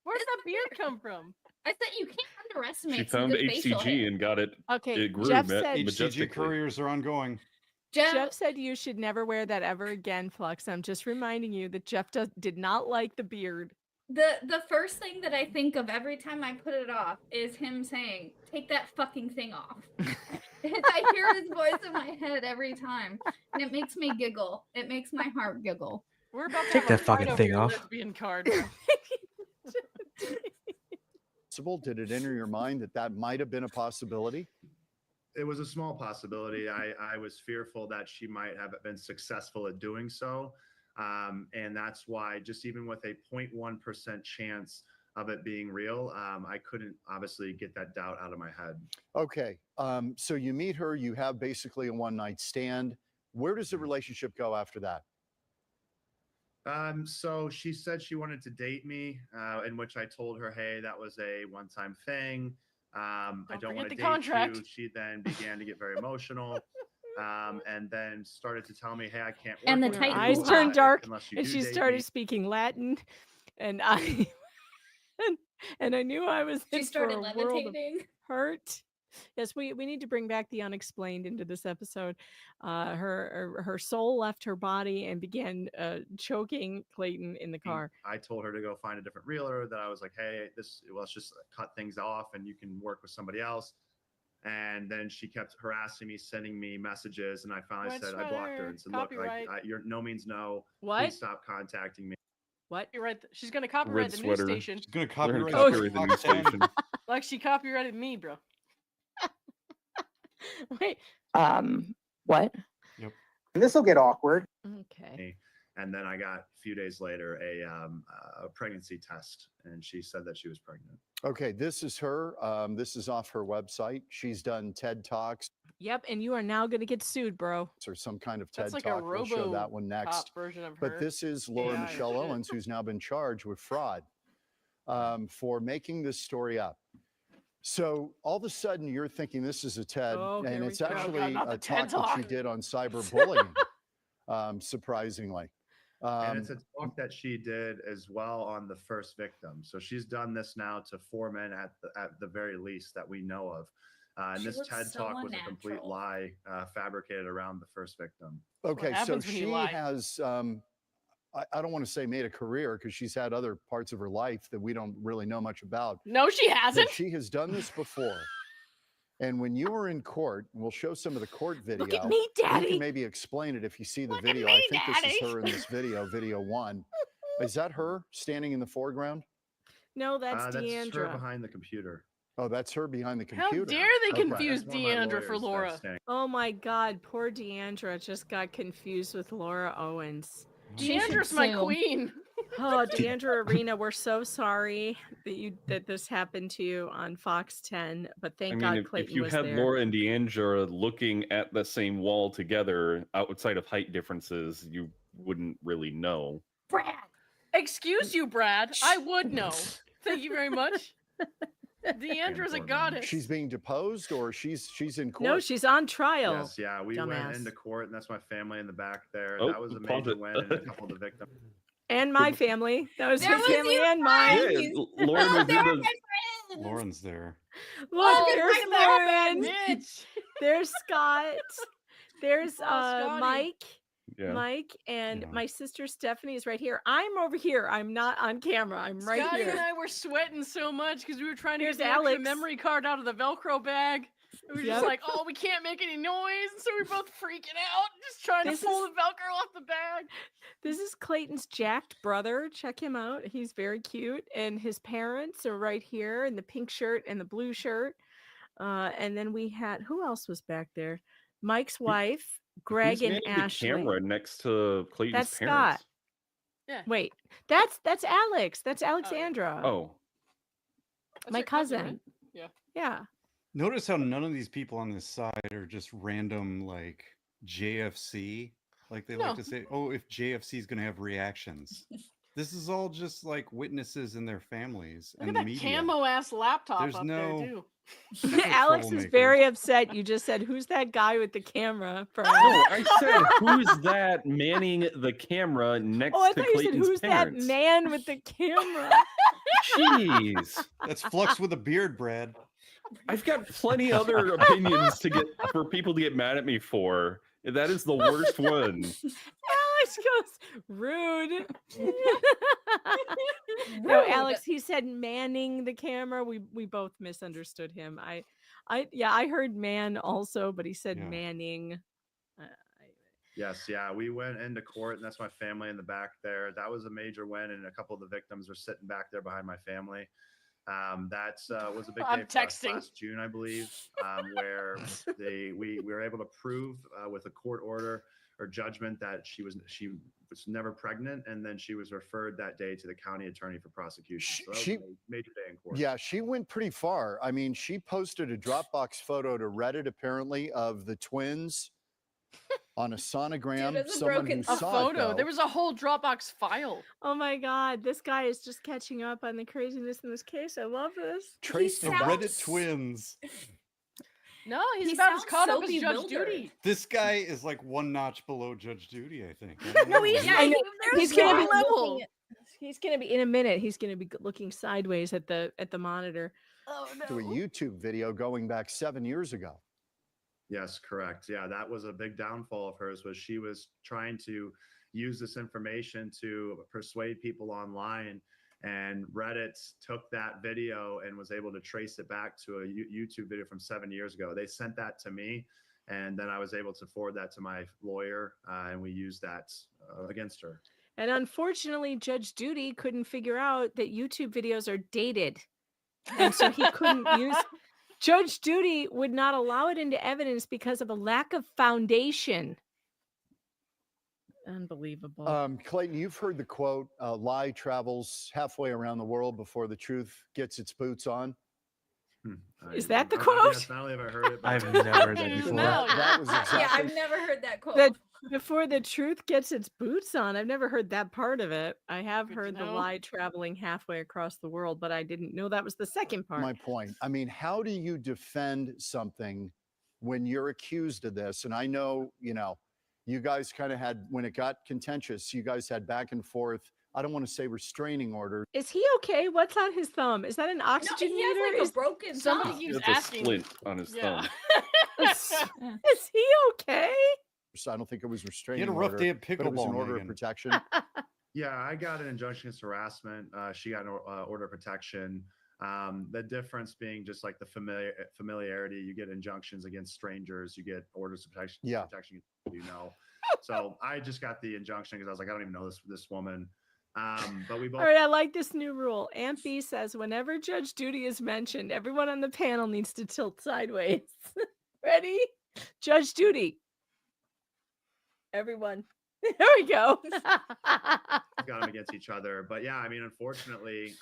Where's that beard come from? I said you can't underestimate. She some found good facial hair. HCG and got it. Okay, It grew Jeff said- HCG majestically. couriers are ongoing. Jeff said you should never wear that ever again, Flux. I'm just reminding you that Jeff did not like the beard. The first thing that I think of every time I put it off is him saying, "Take that fucking thing off." I hear his voice in my head every time, and it makes me giggle. It makes my heart giggle. We're about to Take have a that fucking fight over thing your off. lesbian card. bro. Did it enter your mind that that might have been a possibility? It was a small possibility. I was fearful that she might have been successful at doing so. And that's why, just even with a 0.1% chance of it being real, I couldn't obviously get that doubt out of my head. Okay. So you meet her, you have basically a one-night stand. Where does the relationship go after that? So she said she wanted to date me, in which I told her, hey, that was a one-time thing. I don't want to date you. She then began to get very emotional. And then started to tell me, hey, I can't work And the with tight you, Eyes turned dark, unless you and do she date started me. speaking Latin, and I and I knew I was She in for started a world of levitating. hurt. Yes, we need to bring back the unexplained into this episode. Her soul left her body and began choking Clayton in the car. I told her to go find a different realtor. That I was like, hey, let's just cut things off, and you can work with somebody else. And then she kept harassing me, sending me messages, and I finally Red said, I blocked her and said, look, copyright. you're no means no. What? Please stop contacting me. What? She's gonna copyright Red the sweater. news station. She's gonna They're gonna copyright copyright the news station. Like she copyrighted me, bro. Wait. What? Yep. This will get awkward. Okay. And then I got a few days later a pregnancy test, and she said that she was pregnant. Okay, this is her. This is off her website. She's done TED Talks Yep, and you are now going to get sued, bro. or some kind of TED That's like a Talk. We'll show that one RoboCop next. version of her. But this is Laura AI Michelle shit. Owens, who's now been charged with fraud for making this story up. So all of a sudden, you're thinking this is a TED, Oh, here and we it's go. actually God, not a the TED talk that she Talk. did on cyberbullying, surprisingly. And it's a talk that she did as well on the first victim. So she's done this now to 4 men at the very least that we know of. And She this looks TED so talk was a complete unnatural. lie fabricated around the first victim. Okay, so happens when you she lie. has, I don't want to say made a career because she's had other parts of her life that we don't really know much about. No, she hasn't. But she has done this before. And when you were in court, we'll show some of the court video. Look at me, You Daddy. can maybe explain it if you see the Look at video. me, I think this is Daddy. her in this video, video one. Is that her standing in the foreground? No, that's That's her Deandra. behind the computer. Oh, that's her behind the How computer. dare they Okay. confuse That's one of my Deandra for lawyers Laura? that's standing. Oh my God, poor Deandra just got confused with Laura Owens. She should Deandra's my sue. queen. Oh, Deandra Arena, we're so sorry that this happened to you on Fox 10, but thank I mean, God if Clayton you was had there. Laura and Deandra looking at the same wall together, outside of height differences, you wouldn't really know. Brad. Excuse you, Brad. I would know. Thank you very much. Deandra's a goddess. She's being deposed or she's in court? No, she's on trial. Yes, yeah, we Dumbass. went into court, and that's my family in the back there. Oh, That was a pause major it. win, and a couple of the victims. And my family. That was There his was family your and mine. friends. Yeah, Lauren was in They're the. my friends. Lauren's there. Look, Oh, there's look at that Lauren. bitch. There's Scott. There's Scotty. Mike. Yeah. Mike and Yeah. my sister Stephanie is right here. I'm over here. I'm not on camera. I'm right Scotty here. and I were sweating so much because we were trying to Here's get the extra Alex. memory card out of the Velcro bag. We were Yep. just like, oh, we can't make any noise. And so we were both freaking out, just trying This to pull is- the Velcro off the bag. This is Clayton's jacked brother. Check him out. He's very cute. And his parents are right here in the pink shirt and the blue shirt. And then we had, who else was back there? Mike's wife, Greg Who's and manning Ashley. the camera next to Clayton's That's parents? Scott. Yeah. Wait, that's Alex. That's Alexandra. Oh, That's My your cousin. right? Yeah. Yeah. Notice how none of these people on this side are just random like JFC. Like they like No. to say, oh, if JFC is going to have reactions. This is all just like witnesses and their families Look and at the that media. camo ass laptop There's up no- there too. Alex is troublemakers. very upset. You just said, who's that guy with the camera? From... no, I said, who's that manning the camera next Oh, I to thought you said, Clayton's who's parents? that man with the camera? Jeez. That's Fluxx with a beard, Brad. I've got plenty other opinions to get for people to get mad at me for. That is the worst one. Alex goes, rude. No, Rude. Alex, he said manning the camera. We both misunderstood him. I heard man also, but he said Yeah. manning. Yes, yeah, we went into court, and that's my family in the back there. That was a major win, and a couple of the victims are sitting back there behind my family. That was a big I'm day for us texting. last June, I believe, where we were able to prove with a court order or judgment that she was never pregnant, and then she was referred that day to the county attorney for prosecution. So that was a major day in court. Yeah, she went pretty far. I mean, she posted a Dropbox photo to Reddit apparently of the twins on a sonogram. that's a Someone broken- who A saw photo. It, though. There was a whole Dropbox file. Oh my God, this guy is just catching up on the craziness in this case. I love this. traced The the sounds- Reddit twins. No, he's He about as sounds caught so up as Judge bewildered. Judy. This guy is like one notch below Judge Judy, I think. I don't No, know. he's, Yeah, I know, there's he's gonna be no looking. level. He's gonna be in a minute. He's gonna be looking sideways at the monitor. Oh to a YouTube video going back 7 years ago. Yes, correct. Yeah, that was a big downfall of hers. Was she was trying to use this information to persuade people online, and Reddit took that video and was able to trace it back to a YouTube video from 7 years ago. They sent that to me, and then I was able to forward that to my lawyer, and we used that against her. And unfortunately, Judge Judy couldn't figure out that YouTube videos are dated. And so he couldn't use Judge Judy would not allow it into evidence because of a lack of foundation. Unbelievable. Clayton, you've heard the quote, lie travels halfway around the world before the truth gets its boots on. Is that the I quote? guess not only have I heard it, but I've never heard that No. before. That was Yeah, exactly I've never heard that quote. That before the truth gets its boots on. I've never heard that part of it. I have Good to heard the know. lie traveling halfway across the world, but I didn't know that was the second part. my point. I mean, how do you defend something when you're accused of this? And I know, you guys kind of had, when it got contentious, you guys had back and forth I don't want to say restraining order. Is he okay? What's on his thumb? Is that an oxygen he has meter? like a Is broken Somebody thumb. keeps He has a asking. splint on his Yeah. thumb. is he okay? So I don't think it was He restraining had a rough order, day at but it was an pickleball, order of Megan. protection. Yeah, I got an injunction against harassment. She got an order of protection. The difference being just like the familiarity. You get injunctions against strangers. You get orders of protection. Yeah. Protection, you know. So I just got the injunction because I was like, I don't even know this woman. But we both. All right, I like this new rule. Aunt B says whenever Judge Judy is mentioned, everyone on the panel needs to tilt sideways. Ready? Judge Judy. Everyone. There we go. got them against each other. But yeah, I mean, unfortunately,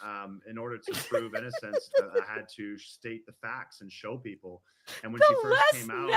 in order to prove innocence, I had to state the facts and show people. And when she first came out, the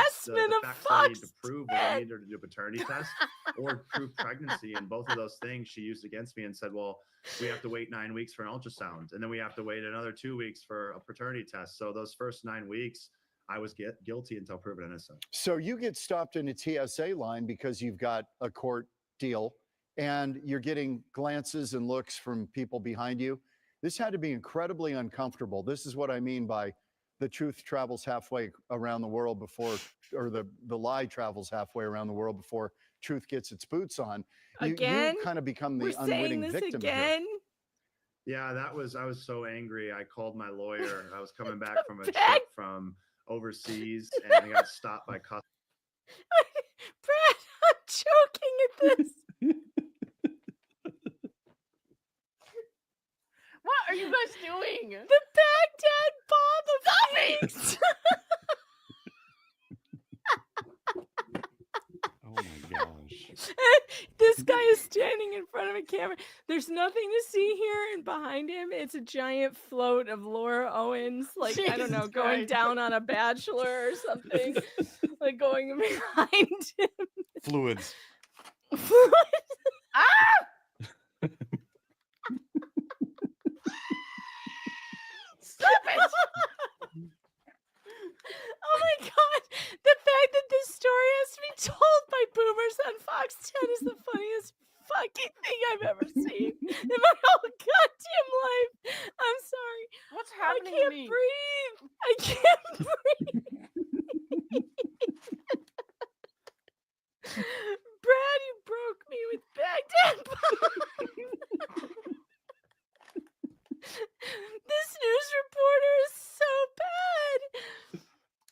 facts I needed to prove was I needed her to do a paternity test or prove pregnancy. And both of those things she used against me and said, well, we have to wait 9 weeks for an ultrasound. And then we have to wait another 2 weeks for a paternity test. So those first 9 weeks, I was guilty until proven innocent. So you get stopped in a TSA line because you've got a court deal and you're getting glances and looks from people behind you. This had to be incredibly uncomfortable. This is what I mean by the truth travels halfway around the world before, or the lie travels halfway around the world before truth gets its boots on. You kind of become the unwitting victim here. Yeah, I was so angry. I called my lawyer. I was coming back from a trip from overseas and I got stopped by customs. Brad, I'm joking at this. What are you guys doing? The Baghdad bomb of things. Oh my gosh. This guy is standing in front of a camera. There's nothing to see here, and behind him, it's a giant float of Laura Owens, like, I don't know, Jesus going Christ. down on a bachelor or something, like going behind him. Fluids. Ah! Stop it! Oh my god! The fact that this story has to be told by boomers on Fox 10 is the funniest fucking thing I've ever seen in my whole goddamn life. I'm sorry. What's happening I can't to me? breathe. I can't breathe. Brad, you broke me with Baghdad bomb. This news reporter is so bad.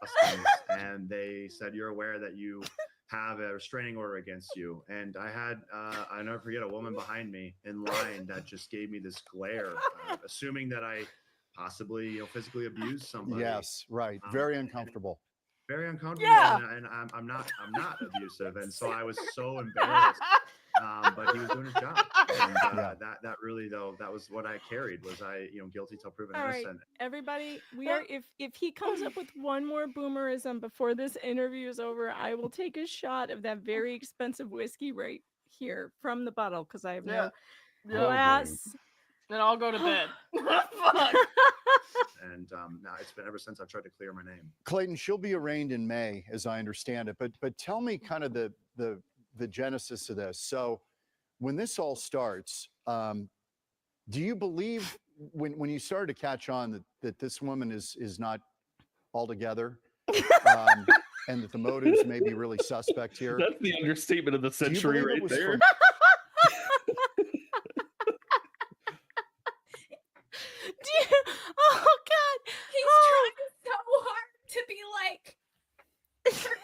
Customs, and they said, you're aware that you have a restraining order against you. And I had, I'll never forget, a woman behind me in line that just gave me this glare, assuming that I possibly, physically abused somebody. Yes, right. Very uncomfortable. Very uncomfortable. Yeah. And I'm not abusive. And so I was so embarrassed. But he was doing his job. And that really, though, that was what I carried, was I, guilty till proven All right, innocent. everybody, we are, if he comes up with one more boomerism before this interview is over, I will take a shot of that very expensive whiskey right here from the bottle, because I have no glass. Then I'll go to bed. Fuck. And now it's been ever since I've tried to clear my name. Clayton, she'll be arraigned in May, as I understand it. But tell me kind of the genesis of this. So when this all starts, do you believe when you started to catch on that this woman is not altogether, and that the motives may be really suspect here? That's the understatement of the century right there. Oh God, He's trying so hard to be like professional.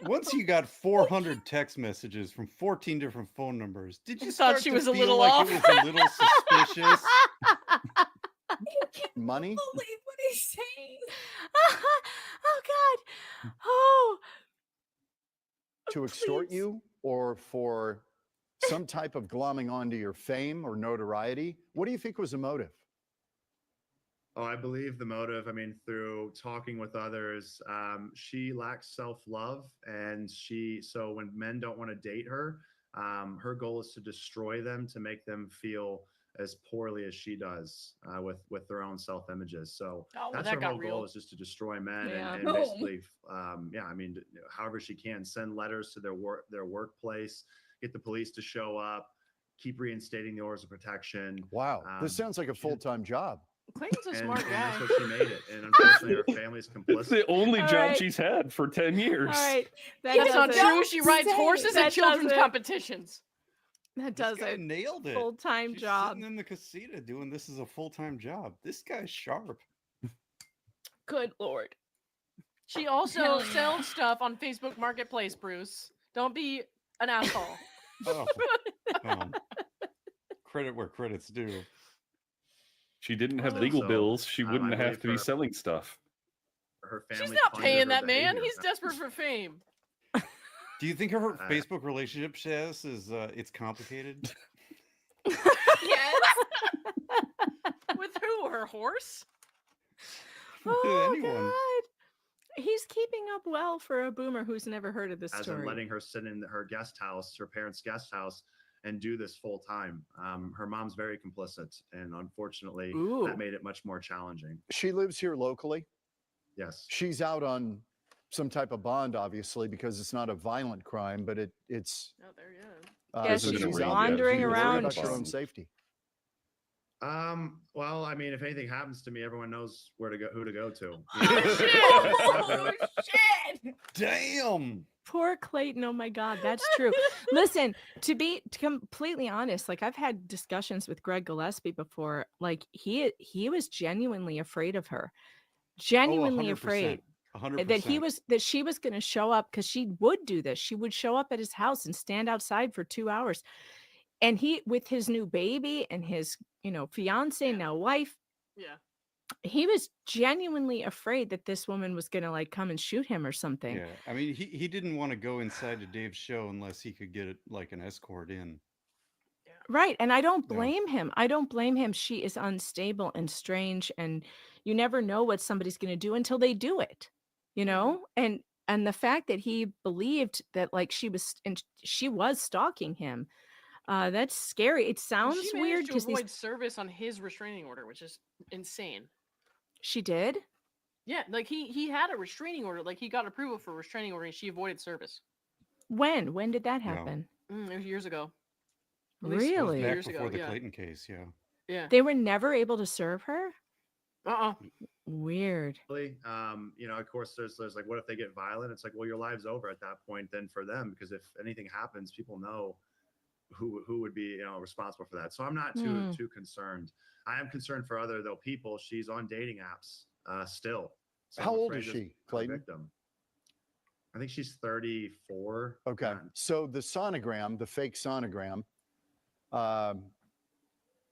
Once you got 400 text messages from 14 different phone numbers, did you thought start she to was a feel little like off? it was a little suspicious? Money? Believe what he's saying. Oh God, oh. To extort you, or for some type of glomming onto your fame or notoriety? What do you think was the motive? Oh, I believe the motive. I mean, through talking with others, she lacks self-love, and so when men don't want to date her, her goal is to destroy them, to make them feel as poorly as she does, with their own self-images. So that's her whole goal, is just to destroy men, and basically, I mean, however she can, send letters to their workplace, get the police to show up, keep reinstating the orders of protection. Wow, this sounds like a full-time job. Clayton's a And, smart and guy. that's what she made it. And unfortunately, her family's complicit. It's the only All job right. she's had for 10 years. All right, that That's not does it. true. She rides horses That at children's does it. competitions. That This does guy it. nailed it. Full-time She's job. sitting in the casita doing this as a full-time job. This guy's sharp. Good lord. She also Hell yeah. sells stuff on Facebook Marketplace, Bruce. Don't be an asshole. Oh, credit where credit's due. She didn't have Oh. legal So, bills. She wouldn't I have believe to be her- selling stuff. Her She's family not funded paying her that man. behavior. He's desperate for fame. Do you think her Facebook relationship status is it's complicated? Yes. With who? Her horse? Oh Anyone. God, he's keeping up well for a boomer who's never heard of this As in story. letting her sit in her guest house, her parents' guest house, and do this full time. Her mom's very complicit, and unfortunately, Ooh. that made it much more challenging. She lives here locally. Yes. She's out on some type of bond, obviously, because it's not a violent crime, but it's. Oh, there you go. Yeah, so she's she's out wandering there. She's worried around. about her own She's- safety. Well, I mean, if anything happens to me, everyone knows where to go, who to go to. Oh, shit. Damn. Poor Clayton. Oh my God, that's true. Listen, to be completely honest, like I've had discussions with Greg Gillespie before. Like he was genuinely afraid of her, genuinely 100%. afraid 100%. that she was going to show up, because she would do this. She would show up at his house and stand outside for 2 hours, and he, with his new baby and his fiance, now wife, Yeah. he was genuinely afraid that this woman was going to like come and shoot him or something. Yeah, I mean, he didn't want to go inside to Dave's show unless he could get like an escort in. Right. And I don't Yeah. blame him. I don't blame him. She is unstable and strange, and you never know what somebody's going to do until they do it, and the fact that he believed that like she was stalking him, that's scary. It sounds She weird managed to because avoid service on his restraining order, which is insane. she did. Yeah, like he had a restraining order, like he got approval for a restraining order, and she avoided service. When did that happen? It was years ago. At least Really? Back years before ago, the yeah. Clayton case, yeah. Yeah. They were never able to serve her? Uh-uh. Weird. Of course, there's like, what if they get violent? It's like, well, your life's over at that point then for them, because if anything happens, people know who would be responsible for that. So I'm not too concerned. I am concerned for other people. She's on dating apps still. So How I'm old afraid is this she, Clayton? victim. I think she's 34. Okay. So the sonogram, the fake sonogram,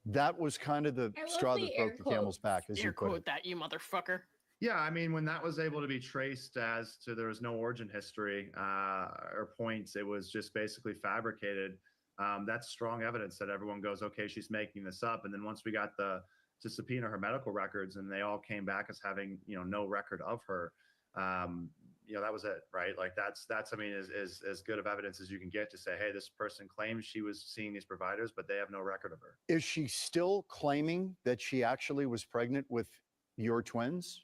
that was kind of the I love straw the that air broke the camel's back, as Air you put quote it. that, you motherfucker. Yeah, I mean, when that was able to be traced as to there was no origin history or points, it was just basically fabricated. That's strong evidence that everyone goes, okay, she's making this up. And then once we got to subpoena her medical records, and they all came back as having no record of her, that was it, right? Like that's I mean, is as good of evidence as you can get to say, hey, this person claims she was seeing these providers, but they have no record of her. Is she still claiming that she actually was pregnant with your twins?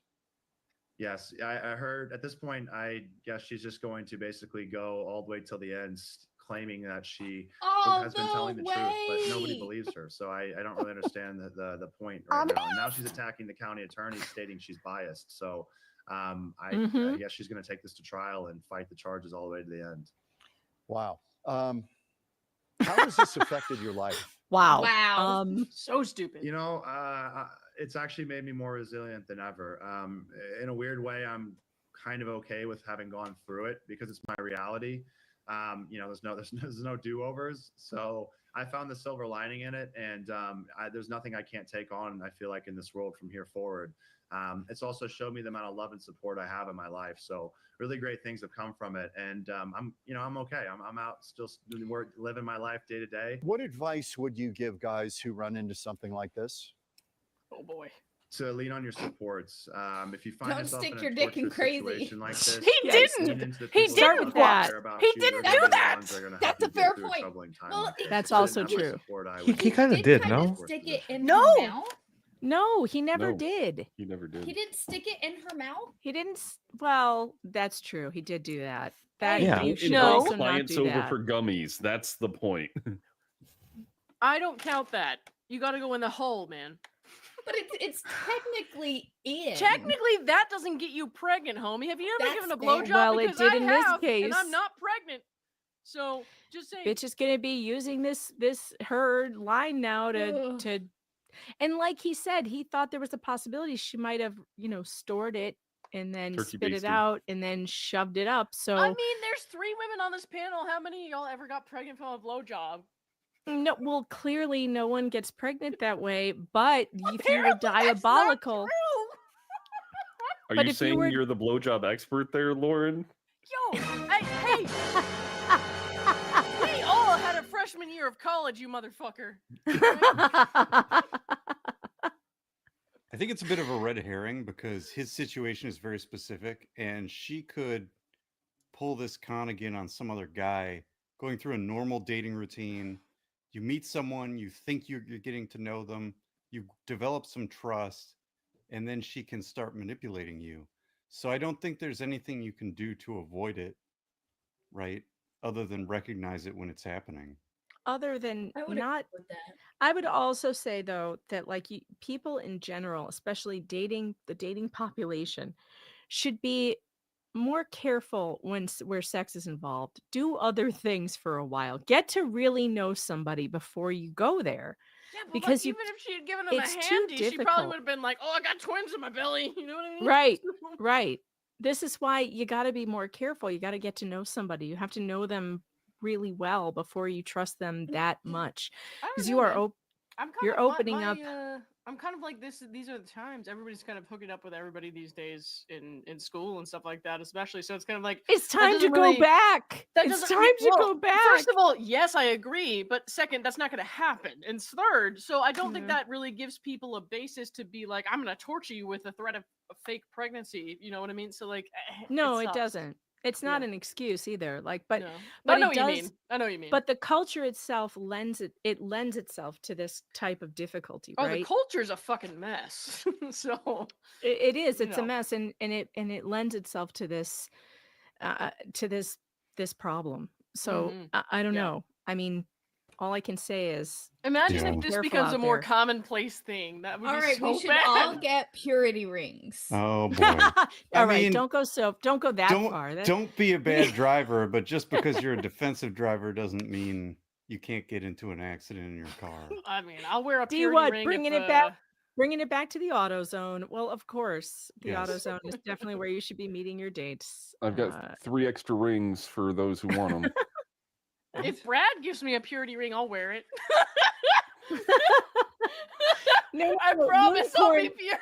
Yes, I heard at this point, I guess she's just going to basically go all the way till the end, claiming that she has been telling the truth, but nobody believes her. So I don't really understand the point right now. And now she's attacking the county attorney, stating she's biased. So I guess she's going to take this to trial and fight the charges all the way to the end. Wow. How has this affected your life? Wow. Wow. So stupid. It's actually made me more resilient than ever. In a weird way, I'm kind of okay with having gone through it because it's my reality. There's no do-overs. So I found the silver lining in it, and there's nothing I can't take on, I feel like, in this world from here forward. It's also showed me the amount of love and support I have in my life. So really great things have come from it. And I'm okay. I'm out still living my life day to day. What advice would you give guys who run into something like this? Oh boy. To lean on your supports. If you find Don't yourself stick in a your dick in torturous crazy. situation like this, He didn't. lean into the He people didn't that do that. care about He you. didn't They're do gonna be the that. ones that are gonna That's help a you fair get through point. troubling time Well, like this. That's If you also didn't have the true. support, I He would kind of be did, in a no? worse Stick it position. in No. her mouth. No, he never No. did. He never did. He didn't stick it in her mouth. He didn't. Well, that's true. He did do that. That Yeah. you Don't should invite also not clients do over that. for gummies. That's the point. I don't count that. You got to go in the hole, man. But it's technically in. Technically, that doesn't get you pregnant, homie. Have you ever That's given a fair. blowjob? Well, it Because did I in this have, case. and I'm not pregnant. So just saying. Bitch is gonna be using her line now to and like he said, he thought there was a possibility she might have, stored it and then Turkey spit it basted. out and then shoved it up. So I mean, there's 3 women on this panel. How many of y'all ever got pregnant from a blowjob? no, well, clearly no one gets pregnant that way, but if you were Apparently that's not diabolical. Are But you if you saying were- you're the blowjob expert there, Lauren? Yo, hey. We all had a freshman year of college, you motherfucker. I think it's a bit of a red herring because his situation is very specific, and she could pull this con again on some other guy going through a normal dating routine. You meet someone, you think you're getting to know them, you develop some trust, and then she can start manipulating you. So I don't think there's anything you can do to avoid it, right? Other than recognize it when it's happening. Other than I would not, agree with that. I would also say though that people in general, especially the dating population, should be more careful where sex is involved. Do other things for a while. Get to really know somebody before you go there. Yeah, but Because even if she had given him a it's too handy, she probably difficult. would have been like, "Oh, I got twins in my belly." You know what I mean? Right, right. This is why you got to be more careful. You got to get to know somebody. You have to know them really well before you trust them that much, I don't because know, you are man. I'm kind you're of opening up. I'm kind of like this. These are the times everybody's kind of hooking up with everybody these days in school and stuff like that, especially. So it's kind of like It's that time to doesn't go really- back. that It's doesn't- time to well, go back. First of all, yes, I agree, but second, that's not going to happen. And third, so I don't think Yeah. that really gives people a basis to be like, I'm going to torture you with the threat of a fake pregnancy. You know what I mean? So like, No, it sucks. doesn't. It's not Yeah. an excuse either. But No. but I know it what does. you mean. I know what you mean. But the culture itself lends itself to this type of difficulty, the right? culture's a fucking mess. So It is. you It's a know. mess, and it lends itself to this problem. So Mhm. I don't Yeah. know. I mean, all I can say is Imagine Yeah. if this careful becomes out a more there. commonplace thing. That would All be right, so we should bad. all get purity rings. Oh boy. All right, mean, don't go that don't far. don't be a bad driver, but just because you're a defensive driver doesn't mean you can't get into an accident in your car. I mean, I'll wear a Do purity what? ring. Bringing if, it back. Bringing it back to the AutoZone. Well, of course, the Yes. AutoZone is definitely where you should be meeting your dates. I've got 3 extra rings for those who want them. If Brad gives me a purity ring, I'll wear it. No, I promise I'll be pure.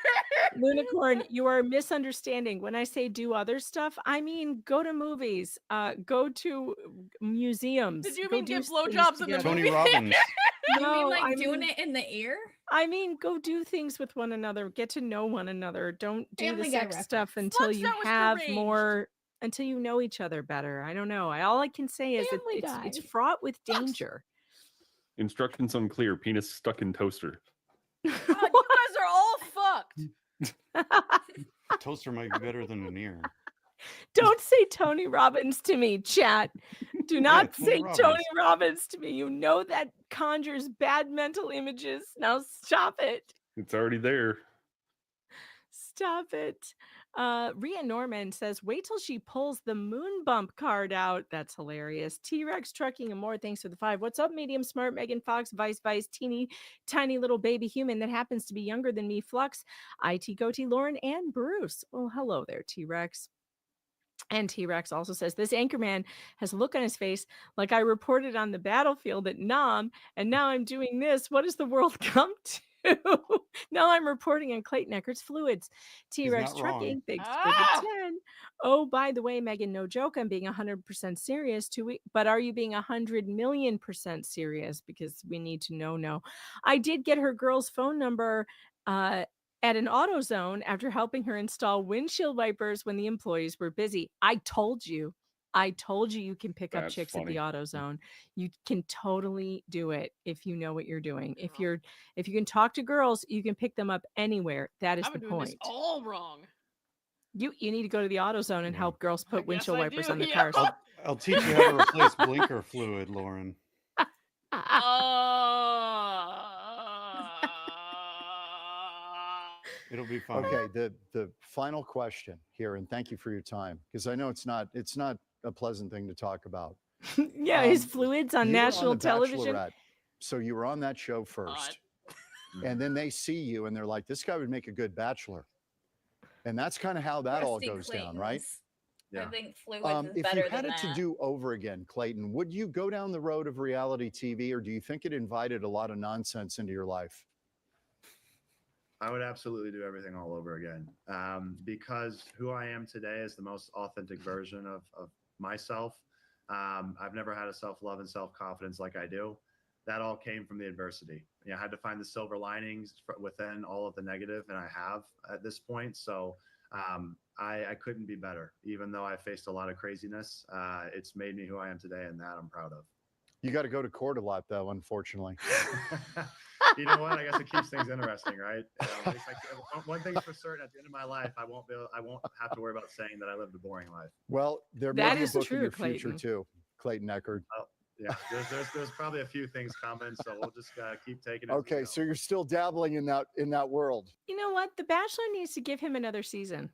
Unicorn, you are misunderstanding. When I say do other stuff, I mean go to movies, go to museums. Did you go mean do give things blowjobs in the together. Tony movie? Robbins. You mean like I doing mean- it in the ear? I mean, go do things with one another. Get to know one another. Don't do Family the Guy sex reference. stuff until Fluxx, you that was have deranged. more. Until you know each other better. I don't know. All I can say is Family it's Guy. fraught with danger. Instructions unclear. Penis stuck in toaster. God, you guys are all fucked. Toaster might be better than an ear. Don't say Tony Robbins to me, chat. Do not Tony say Robbins. Tony Robbins to me. You know that conjures bad mental images. Now stop it. It's already there. Stop it. Rhea Norman says, wait till she pulls the moon bump card out. That's hilarious. T-Rex Trucking and more. Thanks for the 5. What's up, Medium Smart, Megan Fox, Vice, teeny, tiny little baby human that happens to be younger than me, Fluxx, IT Goatee, Lauren, and Bruce. Well, hello there, T-Rex. And T-Rex also says, this anchorman has a look on his face like I reported on the battlefield at Nam, and now I'm doing this. What has the world come to? Now I'm reporting on Clayton Eckert's fluids. T-Rex not wrong. Trucking, thanks Ah! for the 10. Oh, by the way, Megan, no joke, I'm being 100% serious. But are you being 100,000,000% serious? Because we need to know. I did get her girl's phone number at an AutoZone after helping her install windshield wipers when the employees were busy. I told you you can pick up That's chicks at the funny. AutoZone. You can totally do it if you know what you're doing. If you can talk to girls, you can pick them up anywhere. That is I've the been doing this point. all wrong. You need to go to the AutoZone and Yeah. help girls I put guess windshield I wipers do, on their yeah. cars. I'll teach you how to replace blinker fluid, Lauren. Oh, It'll be fine. Okay, the final question here, and thank you for your time, because I know it's not a pleasant thing to talk about. Yeah, his fluids on You were national The television. Bachelorette, so you were on that show first, and then they see you and they're like, "This guy would make a good bachelor," and that's kind of how that all Rusty goes down, Clayton right? is- I think Fluids is If better you had than it to that. do over again, Clayton, would you go down the road of reality TV, or do you think it invited a lot of nonsense into your life? I would absolutely do everything all over again, because who I am today is the most authentic version of myself. I've never had a self-love and self-confidence like I do. That all came from the adversity. I had to find the silver linings within all of the negative, and I have at this point. So I couldn't be better. Even though I faced a lot of craziness, it's made me who I am today, and that I'm proud of. You got to go to court a lot, though, unfortunately. You know what? I guess it keeps things interesting, right? One thing's for certain: at the end of my life, I won't have to worry about saying that I lived a boring life. Well, there may be a book in your future too, Clayton Eckert. Oh, yeah, there's probably a few things coming, so we'll just keep taking it. Okay, so you're still dabbling in that world. You know what? The Bachelor needs to give him another season.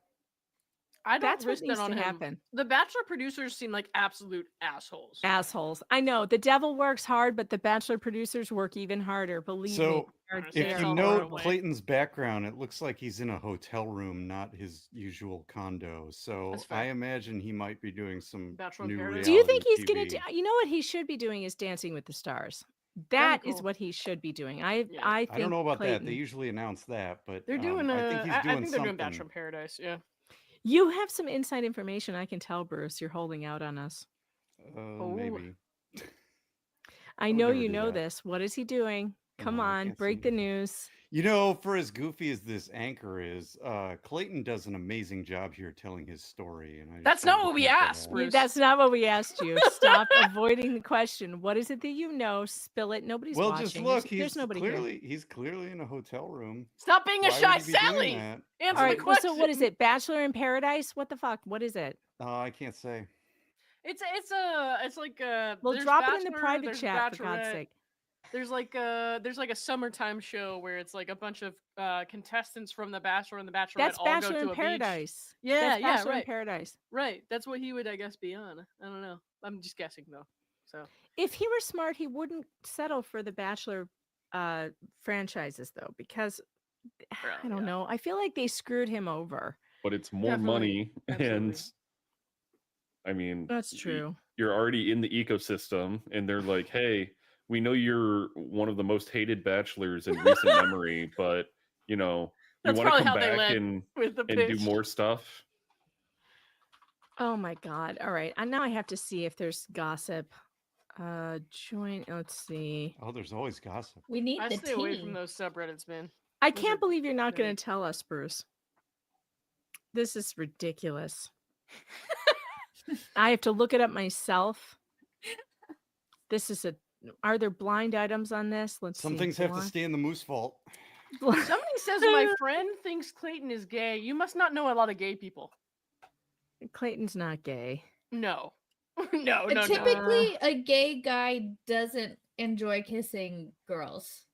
I don't That's what risk needs that on to him. happen. The Bachelor producers seem like absolute assholes. Assholes. I know the devil works hard, but the Bachelor producers work even harder. Believe me. So, They if are you know horrible. Clayton's background, it looks like he's in a hotel room, not his usual condo. So I imagine he might be doing some new reality Do you think he's going TV. to do? You know what he should be doing is Dancing with the Stars. That is what he should be doing. I think. I don't know about Clayton, that. They usually announce that, but They're doing. I think he's doing I think they're something. doing Bachelor in Paradise. Yeah. You have some inside information. I can tell, Bruce. You're holding out on us. Maybe. I would know never you do know that. this. What is he doing? Come No, I on, can't break the news. You know, for as goofy as this anchor is, Clayton does an amazing job here telling his story. And That's not what we asked, Bruce. That's not what we asked you. Stop avoiding the question. What is it that you know? Spill it. Nobody's Well, watching. just look. There's nobody here. He's clearly in a hotel room. Stop being a Why shy would he be doing Sally. that? Answer All the right. Well, question. so what is it? Bachelor in Paradise? What the fuck? What is it? I can't say. It's like Well, there's drop it in the Bachelor, private there's chat, for God's Bachelorette. sake. There's like a summertime show where it's like a bunch of contestants from The Bachelor and The Bachelorette That's all go Bachelor to in a beach. Paradise. Yeah, That's yeah, Bachelor in right. Paradise. Right. That's what he would, I guess, be on. I don't know. I'm just guessing though. So If he were smart, he wouldn't settle for the Bachelor franchises, though, because I don't know. I feel like they screwed him over. But it's more Definitely. money, Absolutely. and I mean, That's true. You're already in the ecosystem, and they're like, "Hey, we know you're one of the most hated bachelors in recent memory, but you know, you That's want to probably come how they back led and with the do pitch. more stuff." Oh my God. All right. And now I have to see if there's gossip. Join. Let's see. Oh, there's always gossip. We need I the stay away from tea. those subreddits, man. I Those can't are believe you're not going great. to tell us, Bruce. This is ridiculous. I have to look it up myself. This is a. Are there blind items on this? Let's Some see. things have to Blind- stay in the moose vault. Somebody says my friend thinks Clayton is gay. You must not know a lot of gay people. Clayton's not gay. No. no. Typically, a gay guy doesn't enjoy kissing girls.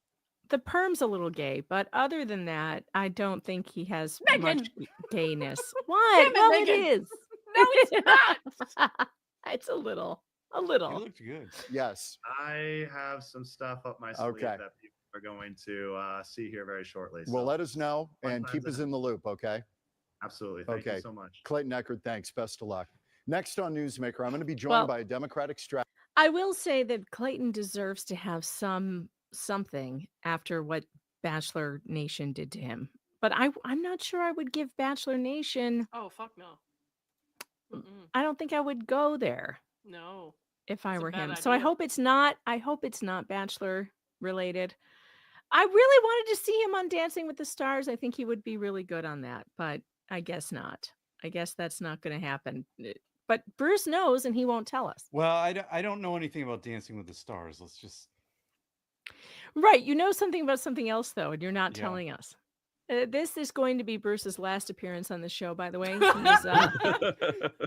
The perm's a little gay, but other than that, I don't think he has much gayness. What? Damn it, Well, Megan. it is. No, it's not. It's a little. He looked good. Yes. I have some stuff up my sleeve Okay. that people are going to see here very shortly. Well, so let us know and time's keep us ahead. in the loop, okay? Absolutely. Thank Okay. you so much. Clayton Eckert, thanks. Best of luck. Next on Newsmaker, I'm going to be joined Well- by a Democratic strategist. I will say that Clayton deserves to have something after what Bachelor Nation did to him. But I'm not sure I would give Bachelor Nation. Oh, fuck no. Mm-mm. I don't think I would go there No. if I That's a were bad him. So I idea. hope it's not. I hope it's not Bachelor related. I really wanted to see him on Dancing with the Stars. I think he would be really good on that, but I guess not. I guess that's not going to happen. But Bruce knows, and he won't tell us. Well, I don't know anything about Dancing with the Stars. Let's just. Right. You know something about something else, though, and you're not Yeah. telling us. This is going to be Bruce's last appearance on the show, by the way.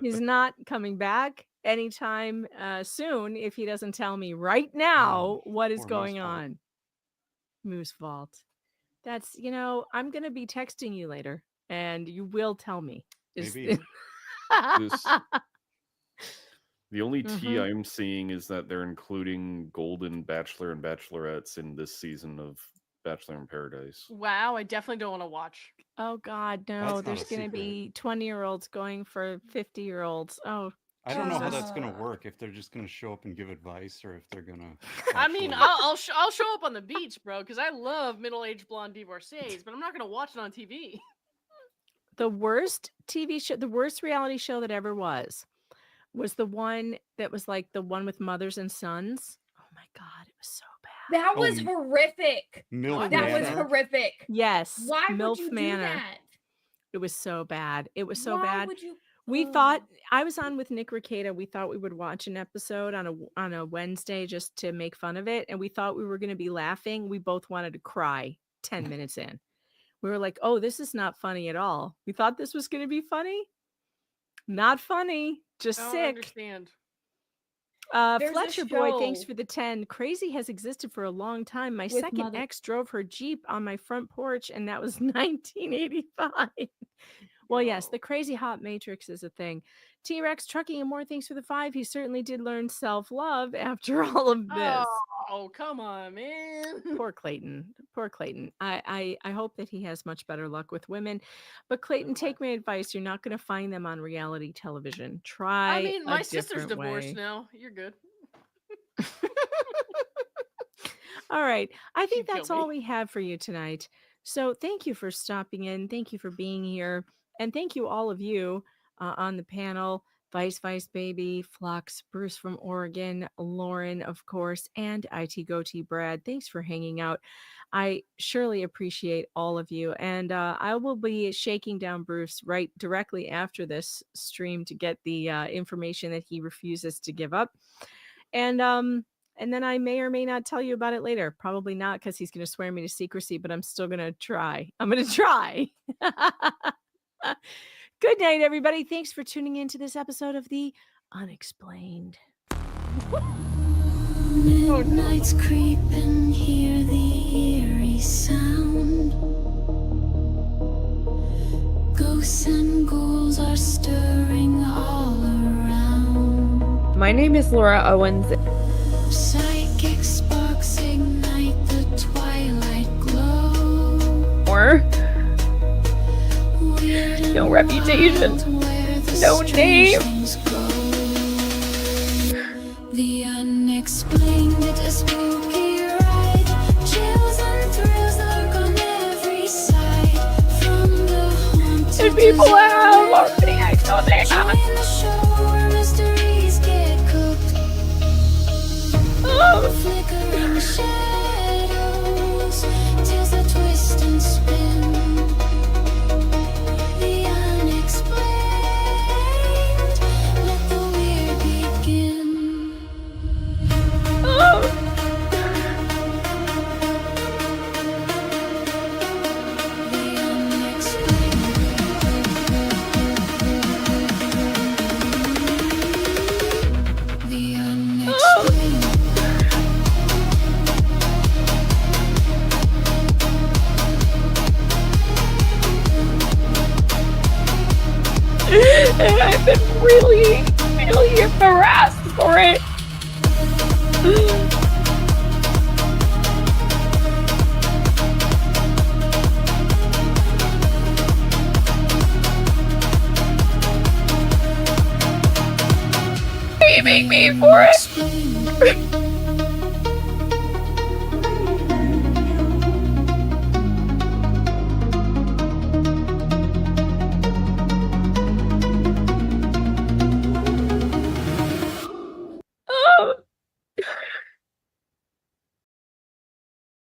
He's not coming back anytime soon if he doesn't tell me right now what is Poor going Moose Vault. on. Moose Vault. That's, I'm going to be texting you later and you will tell me. Maybe. The only tea Mhm. I'm seeing is that they're including Golden Bachelor and Bachelorettes in this season of Bachelor in Paradise. Wow, I definitely don't want to watch. Oh God, no! That's not There's a going to secret. be 20-year-olds going for 50-year-olds. Oh, I don't know how Jesus. that's going to work. If they're just going to show up and give advice, or if they're going to. I mean, I'll show up on the beach, bro, because I love middle-aged blonde divorcees, but I'm not gonna watch it on TV. The worst TV show, the worst reality show that ever was the one that was like the one with mothers and sons. Oh my God, it was so bad. That was horrific. Milk That was Manor? horrific. Yes. Why would MILF you Manor. do that? It was so bad. It was so Why bad. would you? We thought I was on with Nick Ricada. We thought we would watch an episode on a Wednesday just to make fun of it, and we thought we were going to be laughing. We both wanted to cry 10 minutes in. We were like, "Oh, this is not funny at all." We thought this was going to be funny. Not funny. Just I don't sick. understand. There's a Fletcher Boy, thanks show for the 10. Crazy has existed for a long time. My with second mother- ex drove her Jeep on my front porch, and that was 1985. Well, yes, the crazy hot matrix is a thing. T-Rex Trucking and more, thanks for the 5. He certainly did learn self-love after all of this. Oh, come on, man. Poor Clayton. Poor Clayton. I hope that he has much better luck with women. But Clayton, take my advice. You're not going to find them on reality television. Try I mean, my a sister's different divorced way. now. You're good. All right. I think kill that's all me. we have for you tonight. So thank you for stopping in. Thank you for being here. And thank you, all of you on the panel. Vice Baby, Fluxx, Bruce from Oregon, Lauren, of course, and IT Goatee Brad. Thanks for hanging out. I surely appreciate all of you. And I will be shaking down Bruce right directly after this stream to get the information that he refuses to give up. And then I may or may not tell you about it later. Probably not, because he's going to swear me to secrecy, but I'm still going to try. I'm going to try. Good night, everybody. Thanks for tuning in to this episode of The Unexplained. Midnight's creeping, hear the eerie sound. Ghosts and ghouls are stirring all around. My name is Laura Owens. Psychic sparks ignite the twilight glow. Or no reputation, no name. The unexplained, it's a spooky ride. Chills and thrills lurk on every side. From the haunted And people have already, I know they join have. the show where mysteries get cooked. Flickering shadows, tales that twist and spin. The unexplained, let the weird begin. The unexplained. And I've been really harassed for it. Shaming me for it.